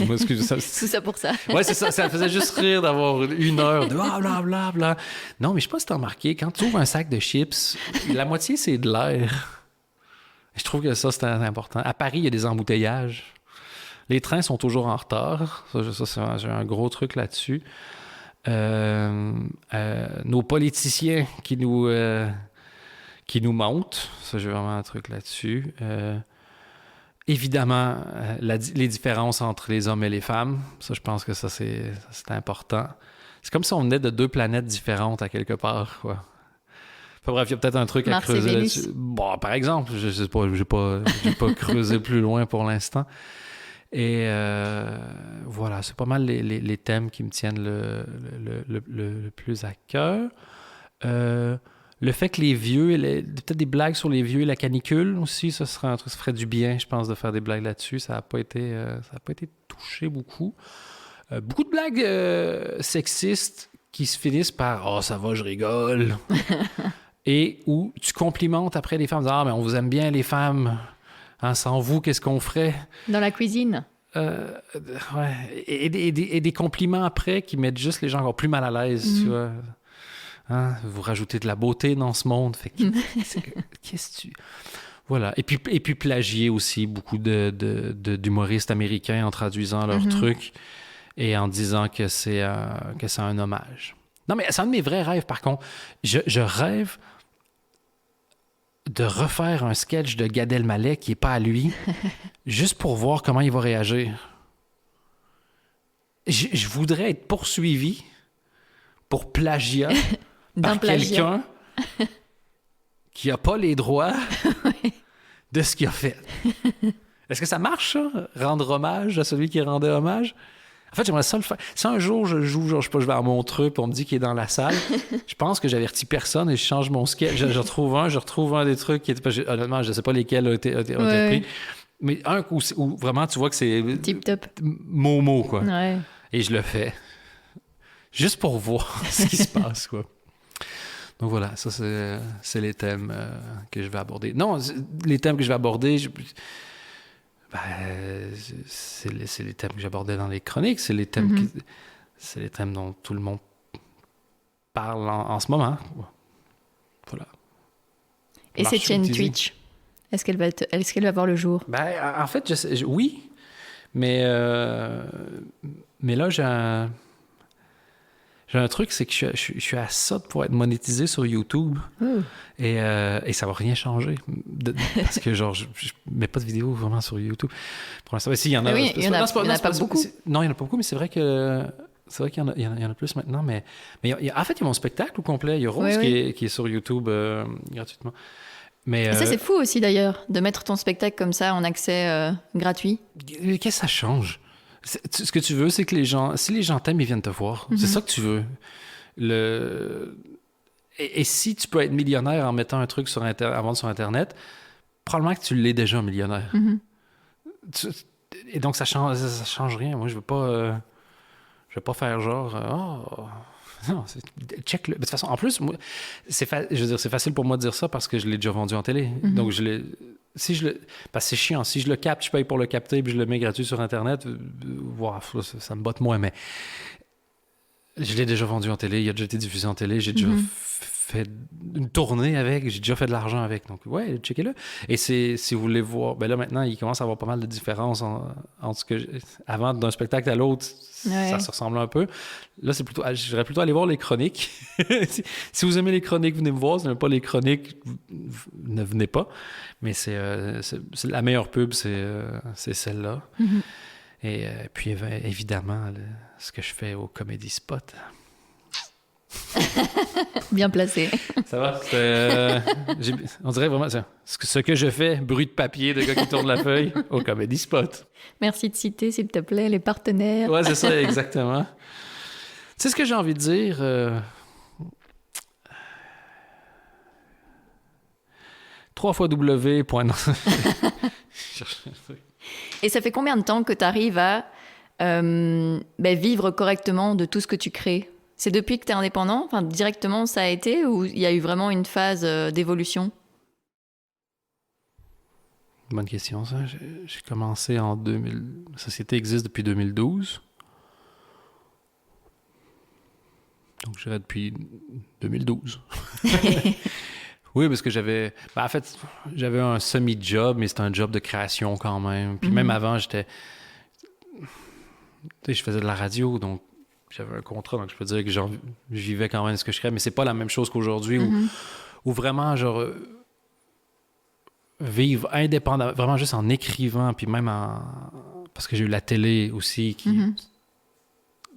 m'excuse. Tout ça pour ça. Ouais, c'est ça. Ça faisait juste rire d'avoir 1 heure de blablabla. Non, mais je sais pas si t'as remarqué, quand tu ouvres un sac de chips, la moitié, c'est de l'air. Je trouve que ça, c'est important. À Paris, il y a des embouteillages. Les trains sont toujours en retard. Ça j'ai un gros truc là-dessus. Nos politiciens qui nous montent. Ça, j'ai vraiment un truc là-dessus. Évidemment, les différences entre les hommes et les femmes. Ça, je pense que ça, c'est important. C'est comme si on venait de 2 planètes différentes à quelque part, quoi. Enfin, bref, il y a peut-être un truc Mars à creuser et là-dessus. Bon, par exemple, je sais pas, j'ai pas creusé plus loin pour l'instant. Et voilà, c'est pas mal les thèmes qui me tiennent le plus à cœur. Le fait que les vieux, peut-être des blagues sur les vieux et la canicule aussi, ça serait un truc, ça ferait du bien, je pense, de faire des blagues là-dessus. Ça n'a pas été touché beaucoup. Beaucoup de blagues sexistes qui se finissent par « Oh, ça va, je rigole ». Et où tu complimentes après les femmes, « Ah, mais on vous aime bien, les femmes. Hein, sans vous, qu'est-ce qu'on ferait? » Dans la cuisine. Ouais. Et des compliments après qui mettent juste les gens encore plus mal à l'aise, tu vois. Hein? Vous rajoutez de la beauté dans ce monde. Fait que, qu'est-ce que tu... Voilà. Et puis plagier aussi beaucoup d'humoristes américains en traduisant leurs trucs et en disant que c'est un hommage. Non, mais c'est un de mes vrais rêves, par contre. Je rêve de refaire un sketch de Gad Elmaleh qui n'est pas à lui, juste pour voir comment il va réagir. Je voudrais être poursuivi pour plagiat par quelqu'un qui n'a pas les droits de ce qu'il a fait. Est-ce que ça marche, ça? Rendre hommage à celui qui rendait hommage? En fait, j'aimerais ça le faire. Si un jour je joue, genre, je sais pas, je vais à Montreux puis on me dit qu'il est dans la salle, je pense que j'avertis personne et je change mon sketch. Je retrouve un des trucs qui étaient... Honnêtement, je sais pas lesquels ont été pris. Mais un où vraiment, tu vois que c'est... Tip-top. Momo, quoi. Ouais. Et je le fais. Juste pour voir ce qui se passe, quoi. Donc voilà, ça, c'est les thèmes que je vais aborder. Non, les thèmes que je vais aborder... c'est les thèmes que j'abordais dans les chroniques, c'est les thèmes c'est les thèmes dont tout le monde parle en ce moment. Voilà. Et cette chaîne Twitch, est-ce qu'elle va voir le jour? En fait, oui, mais là j'ai un truc, c'est que je suis à ça pour être monétisé sur YouTube. Et ça va rien changer. Parce que, genre, je mets pas de vidéos vraiment sur YouTube. Pour l'instant, il y en a. Oui, il y en a pas beaucoup. Non, il y en a pas beaucoup, mais c'est vrai qu'il y en a plus maintenant. Mais en fait, il y a mon spectacle au complet. Il y a Rose qui est sur YouTube gratuitement. Mais, et ça, c'est fou aussi, d'ailleurs, de mettre ton spectacle comme ça en accès gratuit. Qu'est-ce que ça change? Ce que tu veux, c'est que si les gens t'aiment, ils viennent te voir. C'est ça que tu veux. Et si tu peux être millionnaire en mettant un truc à vendre sur Internet, probablement que tu l'es déjà millionnaire. Et donc, ça change rien. Moi, je veux pas Je vais pas faire genre, non, check-le. De toute façon, en plus, moi, je veux dire, c'est facile pour moi de dire ça parce que je l'ai déjà vendu en télé. Donc, parce que c'est chiant. Si je le capte, je paye pour le capter puis je le mets gratuit sur Internet, wow, ça me botte moins, mais je l'ai déjà vendu en télé, il a déjà été diffusé en télé, j'ai déjà fait une tournée avec, j'ai déjà fait de l'argent avec. Donc, ouais, checkez-le. Et si vous voulez voir, ben là, maintenant, il commence à avoir pas mal de différences entre ce que avant, d'un spectacle à l'autre, ça se ressemble un peu. Là, j'irais plutôt aller voir les chroniques. Si vous aimez les chroniques, venez me voir. Si vous n'aimez pas les chroniques, ne venez pas. Mais c'est la meilleure pub, c'est celle-là. Et puis, évidemment, ce que je fais au Comedy Spot. Bien placé. Ça va? On dirait vraiment ce que je fais, bruit de papier de gars qui tourne la feuille au Comedy Spot. Merci de citer, s'il te plaît, les partenaires. Ouais, c'est ça, exactement. Tu sais ce que j'ai envie de dire? Trois fois W. Et ça fait combien de temps que tu arrives à vivre correctement de tout ce que tu crées? C'est depuis que tu es indépendant? Enfin, directement, ça a été ou il y a eu vraiment une phase d'évolution? Bonne question, ça. J'ai commencé en 2000. La société existe depuis 2012. Donc, je dirais depuis 2012. Oui, parce que j'avais... en fait, j'avais un semi-job, mais c'était un job de création quand même. Puis même avant, j'étais... Tu sais, je faisais de la radio, donc j'avais un contrat, donc je peux dire que je vivais quand même de ce que je créais, mais c'est pas la même chose qu'aujourd'hui où vraiment, genre... vivre indépendamment, vraiment juste en écrivant, puis même parce que j'ai eu la télé aussi.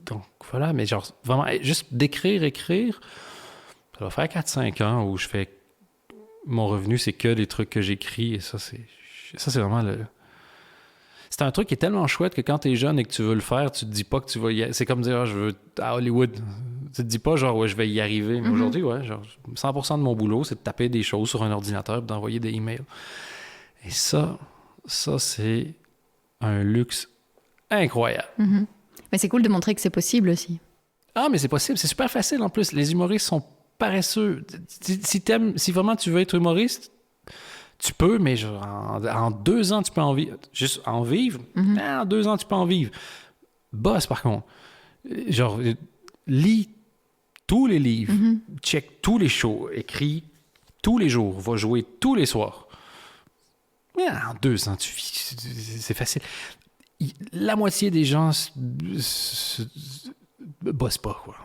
Donc voilà, mais genre vraiment, juste écrire, ça va faire 4-5 ans où je fais... Mon revenu, c'est que des trucs que j'écris, et ça, c'est vraiment le... C'est un truc qui est tellement chouette que quand t'es jeune et que tu veux le faire, tu te dis pas que tu vas y... C'est comme dire, je veux à Hollywood. Tu te dis pas, genre, ouais, je vais y arriver. Mais aujourd'hui, ouais, genre, 100% de mon boulot, c'est de taper des choses sur un ordinateur et d'envoyer des emails. Et ça, c'est un luxe incroyable. Mais c'est cool de montrer que c'est possible aussi. Ah, mais c'est possible. C'est super facile, en plus. Les humoristes sont paresseux. Si vraiment tu veux être humoriste, tu peux, mais genre, en 2 ans, tu peux en vivre. Juste en vivre, en 2 ans, tu peux en vivre. Bosse, par contre. Genre, lis tous les livres, check tous les shows, écris tous les jours, va jouer tous les soirs. En 2 ans, tu vis. C'est facile. La moitié des gens bossent pas, quoi.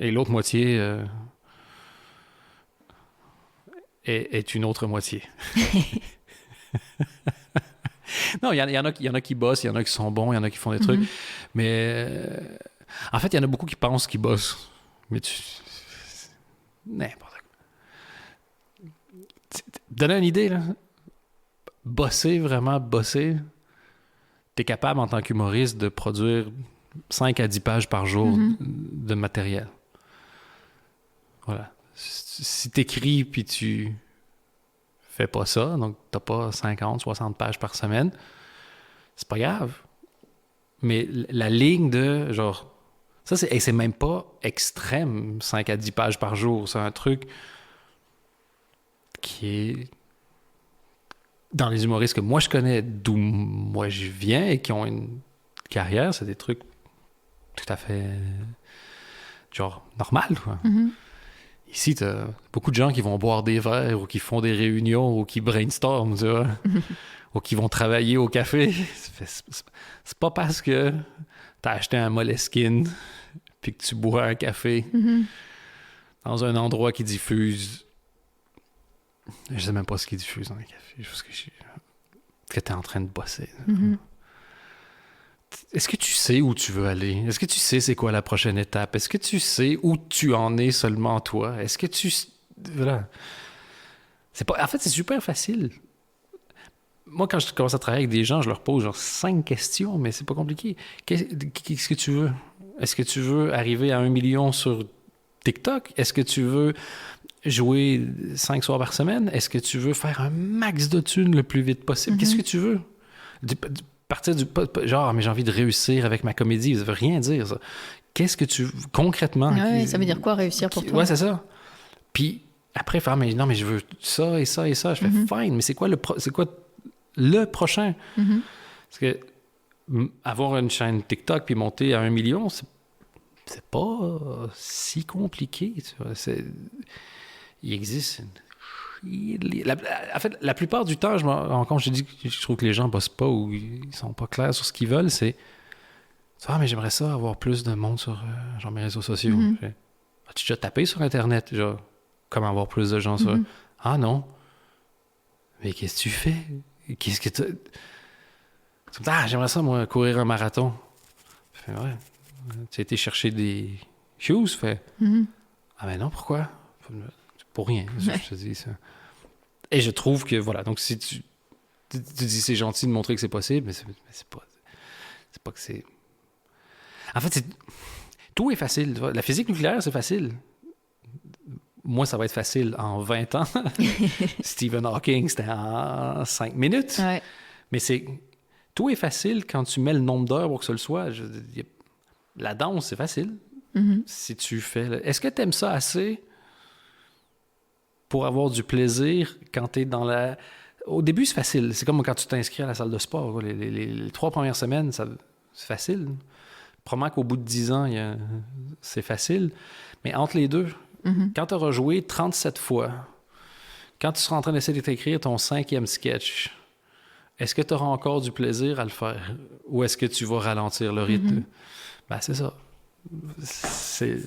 Et l'autre moitié... est une autre moitié. Non, il y en a qui bossent, il y en a qui sont bons, il y en a qui font des trucs. Mais en fait, il y en a beaucoup qui pensent qu'ils bossent. Mais n'importe quoi. Donner une idée, là. Vraiment bosser, t'es capable en tant qu'humoriste de produire 5 à 10 pages par jour de matériel. Voilà. Si t'écris puis tu fais pas ça, donc t'as pas 50, 60 pages par semaine, c'est pas grave. Mais la ligne de genre... Ça, c'est même pas extrême, 5 à 10 pages par jour. C'est un truc qui est... Dans les humoristes que moi je connais, d'où moi je viens et qui ont une carrière, c'est des trucs tout à fait genre normal, quoi. Ici, t'as beaucoup de gens qui vont boire des verres ou qui font des réunions ou qui brainstorment, tu vois, ou qui vont travailler au café. C'est pas parce que t'as acheté un Moleskine puis que tu bois un café dans un endroit qui diffuse... Je sais même pas ce qui diffuse dans les cafés, juste que t'es en train de bosser. Est-ce que tu sais où tu veux aller? Est-ce que tu sais c'est quoi la prochaine étape? Est-ce que tu sais où tu en es seulement toi? Est-ce que tu... Voilà. En fait, c'est super facile. Moi, quand je commence à travailler avec des gens, je leur pose genre 5 questions, mais c'est pas compliqué. Qu'est-ce que tu veux? Est-ce que tu veux arriver à 1 million sur TikTok? Est-ce que tu veux jouer 5 soirs par semaine? Est-ce que tu veux faire un max de thunes le plus vite possible? Qu'est-ce que tu veux? partir du... Genre, mais j'ai envie de réussir avec ma comédie. Ça veut rien dire, ça. Qu'est-ce que tu... Concrètement... Ouais, ça veut dire quoi, réussir pour toi? Ouais, c'est ça. Puis après, faire, mais non, mais je veux ça et ça et ça. Je fais, fine, mais c'est quoi le prochain? Parce que avoir une chaîne TikTok puis monter à 1 million, c'est pas si compliqué. Tu vois. Il existe en fait, la plupart du temps, quand je dis que je trouve que les gens bossent pas ou ils sont pas clairs sur ce qu'ils veulent, c'est mais j'aimerais ça avoir plus de monde sur genre mes réseaux sociaux. As-tu déjà tapé sur Internet, genre, comment avoir plus de gens sur... Ah non. Mais qu'est-ce que tu fais? Qu'est-ce que tu... j'aimerais ça, moi, courir un marathon. Je fais, ouais. Tu as été chercher des shoes? Fait, ah ben non, pourquoi? Pour rien, je te dis ça. Et je trouve que, voilà, donc si tu dis c'est gentil de montrer que c'est possible, mais c'est pas que c'est... En fait, tout est facile. La physique nucléaire, c'est facile. Moi, ça va être facile en 20 ans. Stephen Hawking, c'était en 5 minutes. Ouais. Mais tout est facile quand tu mets le nombre d'heures pour que ce le soit. La danse, c'est facile. Si tu fais... Est-ce que tu aimes ça assez pour avoir du plaisir quand tu es dans la... Au début, c'est facile. C'est comme quand tu t'inscris à la salle de sport. Les 3 premières semaines, c'est facile. Probablement qu'au bout de 10 ans, c'est facile. Mais entre les deux, quand tu auras joué 37 fois, quand tu seras en train d'essayer d'écrire ton 5e sketch, est-ce que tu auras encore du plaisir à le faire? Ou est-ce que tu vas ralentir le rythme? Ben, c'est ça. C'est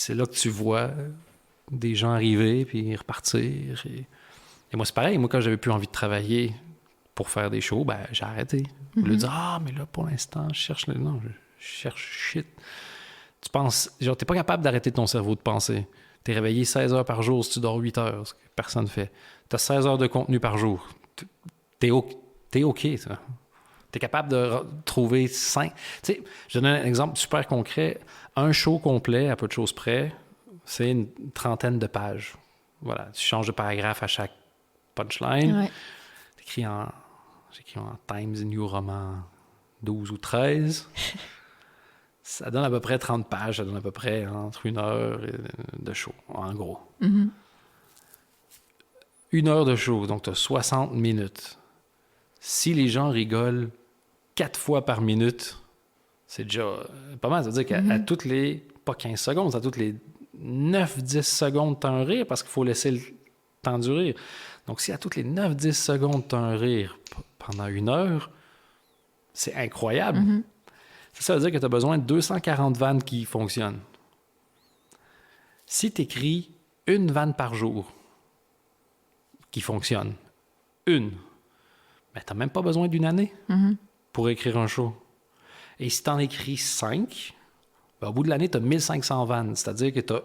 là que tu vois des gens arriver puis repartir. Et moi, c'est pareil. Moi, quand j'avais plus envie de travailler pour faire des shows, ben, j'ai arrêté. Au lieu de dire, mais là, pour l'instant, je cherche... Non, je cherche shit. Tu penses... Genre, t'es pas capable d'arrêter ton cerveau de penser. T'es réveillé 16 heures par jour si tu dors 8 heures, ce que personne ne fait. T'as 16 heures de contenu par jour. T'es OK, ça. T'es capable de trouver 5... Tu sais, je donne un exemple super concret. Un show complet, à peu de choses près, c'est une 30aine de pages. Voilà. Tu changes de paragraphe à chaque punchline. Ouais. J'écris en Times New Roman 12 ou 13. Ça donne à peu près 30 pages. Ça donne à peu près entre 1 heure de show, en gros. 1 heure de show, donc tu as 60 minutes. Si les gens rigolent 4 fois par minute, c'est déjà pas mal. Ça veut dire qu'à toutes les... Pas 15 secondes, à toutes les 9-10 secondes, tu as un rire parce qu'il faut laisser le temps du rire. Donc, si à toutes les 9-10 secondes, tu as un rire pendant 1 heure, c'est incroyable. Ça veut dire que tu as besoin de 240 vannes qui fonctionnent. Si tu écris 1 vanne par jour qui fonctionne, ben, tu n'as même pas besoin d'1 année pour écrire un show. Et si tu en écris 5, ben, au bout de l'année, tu as 1500 vannes. C'est-à-dire que tu as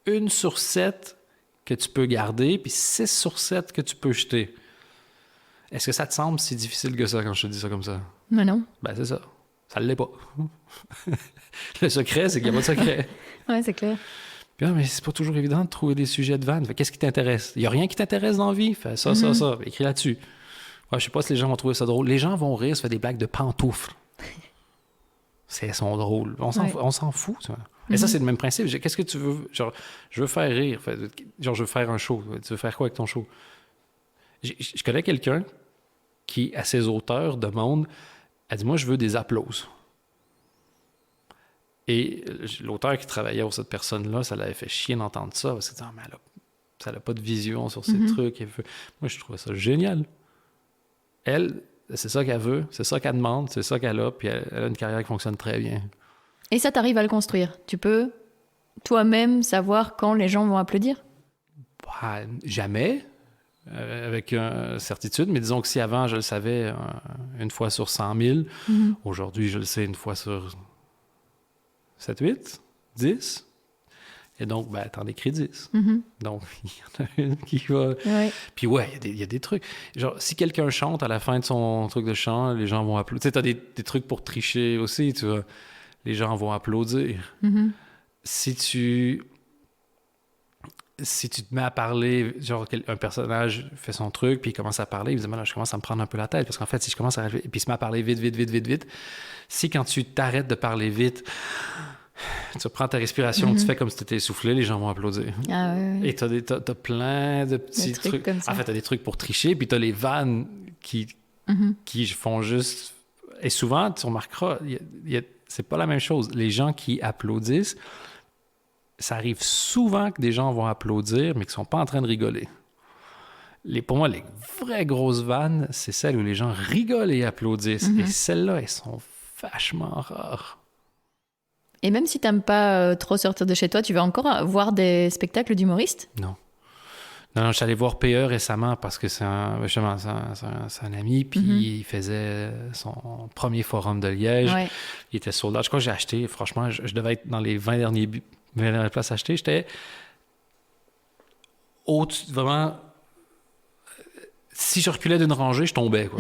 1 sur 7 que tu peux garder, puis 6 sur 7 que tu peux jeter. Est-ce que ça te semble si difficile que ça quand je te dis ça comme ça? Mais non. Ben, c'est ça. Ça ne l'est pas. Le secret, c'est qu'il n'y a pas de secret. Ouais, c'est clair. Puis, mais c'est pas toujours évident de trouver des sujets de vannes. Qu'est-ce qui t'intéresse? Il n'y a rien qui t'intéresse dans la vie? Fais ça, ça, ça. Écris là-dessus. Ouais, je sais pas si les gens vont trouver ça drôle. Les gens vont rire, se faire des blagues de pantoufles. Elles sont drôles. On s'en fout, ça. Et ça, c'est le même principe. Qu'est-ce que tu veux? Genre, je veux faire rire. Genre, je veux faire un show. Tu veux faire quoi avec ton show? Je connais quelqu'un qui, à ses auteurs, demande... Elle dit, moi, je veux des applauses. Et l'auteur qui travaillait pour cette personne-là, ça l'avait fait chier d'entendre ça. Parce que mais ça n'a pas de vision sur ces trucs. Moi, je trouvais ça génial. Elle, c'est ça qu'elle veut, c'est ça qu'elle demande, c'est ça qu'elle a, puis elle a une carrière qui fonctionne très bien. Et ça, t'arrives à le construire. Tu peux toi-même savoir quand les gens vont applaudir? Bah, jamais, avec certitude, mais disons que si avant je le savais 1 fois sur 100 000, aujourd'hui je le sais 1 fois sur 7, 8, 10. Et donc, ben, t'en écris 10. Donc, il y en a une qui va... Ouais. Puis ouais, il y a des trucs. Genre, si quelqu'un chante à la fin de son truc de chant, les gens vont applaudir. Tu sais, t'as des trucs pour tricher aussi, tu vois. Les gens vont applaudir. Si tu si tu te mets à parler, genre un personnage fait son truc, puis il commence à parler, il me dit, là, je commence à me prendre un peu la tête, parce qu'en fait, si je commence à... Puis il se met à parler vite, si quand tu t'arrêtes de parler vite, tu prends ta respiration, tu fais comme si tu étais essoufflé, les gens vont applaudir. Ah ouais. Et t'as plein de petits trucs. Comme ça. En fait, t'as des trucs pour tricher, puis t'as les vannes qui font juste... Et souvent, tu remarqueras, c'est pas la même chose. Les gens qui applaudissent, ça arrive souvent que des gens vont applaudir, mais qui sont pas en train de rigoler. Pour moi, les vraies grosses vannes, c'est celles où les gens rigolent et applaudissent. Et celles-là, elles sont vachement rares. Et même si t'aimes pas trop sortir de chez toi, tu vas encore voir des spectacles d'humoristes? Non, je suis allé voir PE récemment parce que c'est un ami, puis il faisait son premier forum de Liège. Ouais. Il était sold out. Je crois que j'ai acheté, franchement, je devais être dans les 20 dernières places achetées. J'étais vraiment... Si je reculais d'une rangée, je tombais, quoi.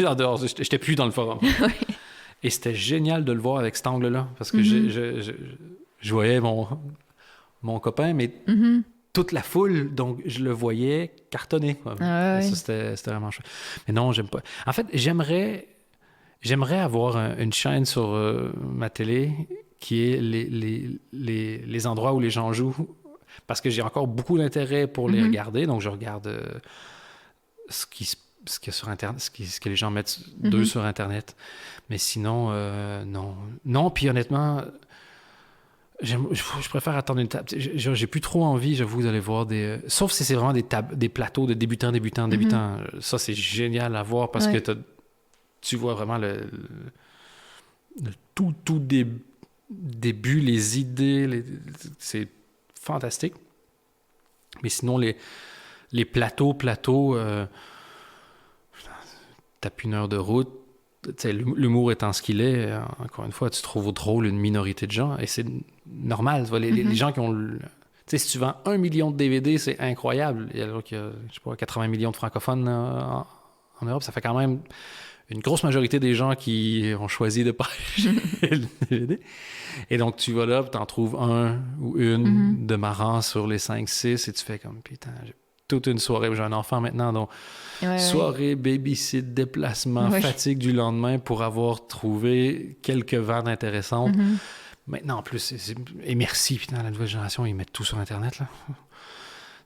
En dehors, j'étais plus dans le forum. Oui. Et c'était génial de le voir avec cet angle-là, parce que je voyais mon copain, mais toute la foule, donc je le voyais cartonner. Ah, oui. Ça, c'était vraiment chouette. Mais non, j'aime pas. En fait, j'aimerais avoir une chaîne sur ma télé qui est les endroits où les gens jouent, parce que j'ai encore beaucoup d'intérêt pour les regarder, donc je regarde ce qu'il y a sur Internet, ce que les gens mettent d'eux sur Internet. Mais sinon, non. Non, puis honnêtement, je préfère attendre une table. J'ai plus trop envie, j'avoue, d'aller voir des... Sauf si c'est vraiment des plateaux de débutants. Ça, c'est génial à voir parce que tu vois vraiment le tout début, les idées, c'est fantastique. Mais sinon, les plateaux, tapes une heure de route. L'humour étant ce qu'il est, encore une fois, tu trouves drôle une minorité de gens, et c'est normal. Tu vois, les gens qui ont... si tu vends 1 million de DVD, c'est incroyable. Alors qu'il y a, je sais pas, 80 millions de francophones en Europe, ça fait quand même une grosse majorité des gens qui ont choisi de pas acheter le DVD. Et donc, tu vas là, tu en trouves un ou une de marrant sur les 5-6, et tu fais comme, putain, j'ai toute une soirée. J'ai un enfant maintenant, donc soirée, babysit, déplacement, fatigue du lendemain pour avoir trouvé quelques vannes intéressantes. Maintenant, en plus, et merci, puis dans la nouvelle génération, ils mettent tout sur Internet, là.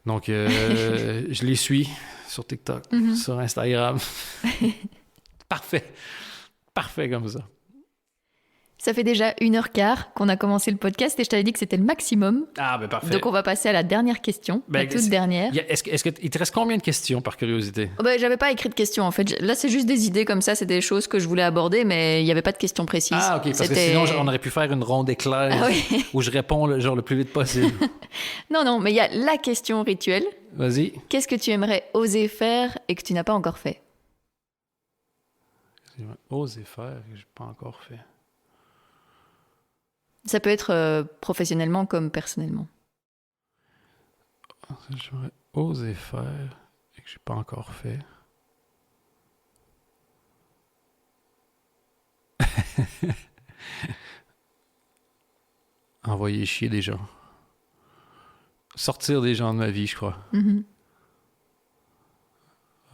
Donc, je les suis sur TikTok, sur Instagram. Parfait comme ça. Ça fait déjà 1h15 qu'on a commencé le podcast et je t'avais dit que c'était le maximum. Ah, ben parfait. Donc, on va passer à la dernière question, la toute dernière. Est-ce qu'il te reste combien de questions, par curiosité? J'avais pas écrit de questions, en fait. Là, c'est juste des idées comme ça, c'est des choses que je voulais aborder, mais il n'y avait pas de questions précises. Ah, OK, parce que sinon, on aurait pu faire une ronde éclair où je réponds le plus vite possible. Non, mais il y a la question rituelle. Vas-y. Qu'est-ce que tu aimerais oser faire et que tu n'as pas encore fait? Oser faire et que je n'ai pas encore fait. Ça peut être professionnellement comme personnellement. J'aimerais oser faire et que je n'ai pas encore fait. Envoyer chier des gens. Sortir des gens de ma vie, je crois.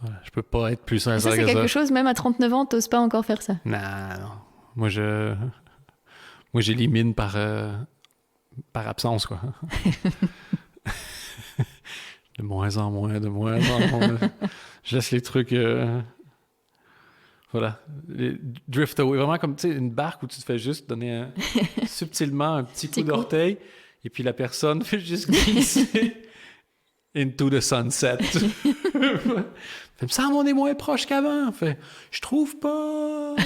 Voilà, je peux pas être plus sincère que ça. C'est quelque chose, même à 39 ans, t'oses pas encore faire ça? Non. Moi, j'élimine par absence, quoi. De moins en moins. Je laisse les trucs... Voilà. Les drift away. Vraiment comme, tu sais, une barque où tu te fais juste donner subtilement un petit coup d'orteil, et puis la personne fait juste glisser into the sunset. Fait, me semble on est moins proche qu'avant. Fait, je trouve pas.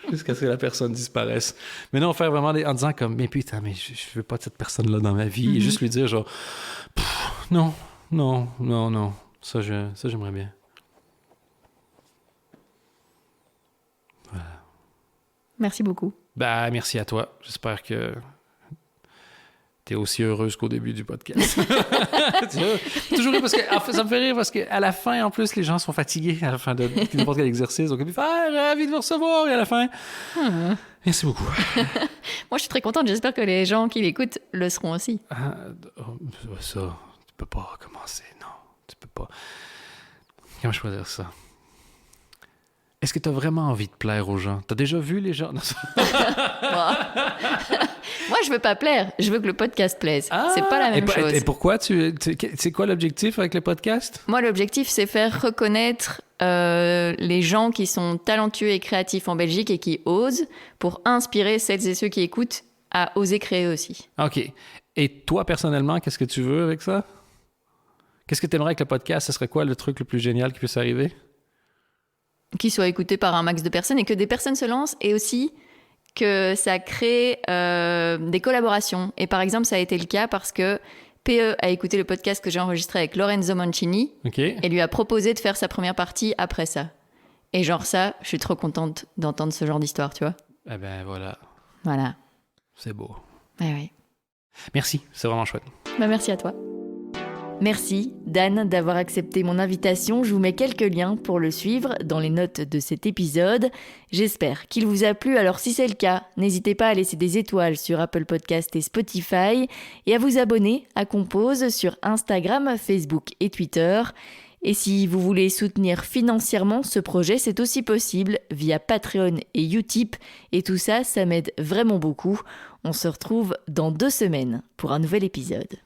Jusqu'à ce que la personne disparaisse. Mais non, faire vraiment en disant comme, mais putain, mais je veux pas de cette personne-là dans ma vie. Et juste lui dire genre, non. Ça, j'aimerais bien. Merci beaucoup. Merci à toi. J'espère que T'es aussi heureuse qu'au début du podcast. Tu vois? Toujours parce que, en fait, ça me fait rire parce qu'à la fin, en plus, les gens sont fatigués à la fin de n'importe quel exercice. Donc, ils font ravi de vous recevoir. Et à la fin, merci beaucoup. Moi, je suis très contente. J'espère que les gens qui l'écoutent le seront aussi. Ça, tu peux pas commencer. Non, tu peux pas. Comment je peux dire ça? Est-ce que tu as vraiment envie de plaire aux gens? Tu as déjà vu les gens? Non, Moi, je veux pas plaire. Je veux que le podcast plaise. C'est pas la même chose. Et pourquoi c'est quoi l'objectif avec le podcast? Moi, l'objectif, c'est faire reconnaître les gens qui sont talentueux et créatifs en Belgique et qui osent pour inspirer celles et ceux qui écoutent à oser créer aussi. OK. Et toi, personnellement, qu'est-ce que tu veux avec ça? Qu'est-ce que tu aimerais avec le podcast? Ce serait quoi le truc le plus génial qui puisse arriver? Qui soit écouté par un max de personnes et que des personnes se lancent et aussi que ça crée des collaborations. Et par exemple, ça a été le cas parce que PE a écouté le podcast que j'ai enregistré avec Lorenzo Mancini et lui a proposé de faire sa première partie après ça. Et genre ça, je suis trop contente d'entendre ce genre d'histoire, tu vois. Eh ben voilà. Voilà. C'est beau. Ouais. Merci, c'est vraiment chouette. Merci à toi. Merci, Dan, d'avoir accepté mon invitation. Je vous mets quelques liens pour le suivre dans les notes de cet épisode. J'espère qu'il vous a plu. Alors si c'est le cas, n'hésitez pas à laisser des étoiles sur Apple Podcast et Spotify et à vous abonner à Compose sur Instagram, Facebook et Twitter. Et si vous voulez soutenir financièrement ce projet, c'est aussi possible via Patreon et Utip. Et tout ça, ça m'aide vraiment beaucoup. On se retrouve dans 2 semaines pour un nouvel épisode.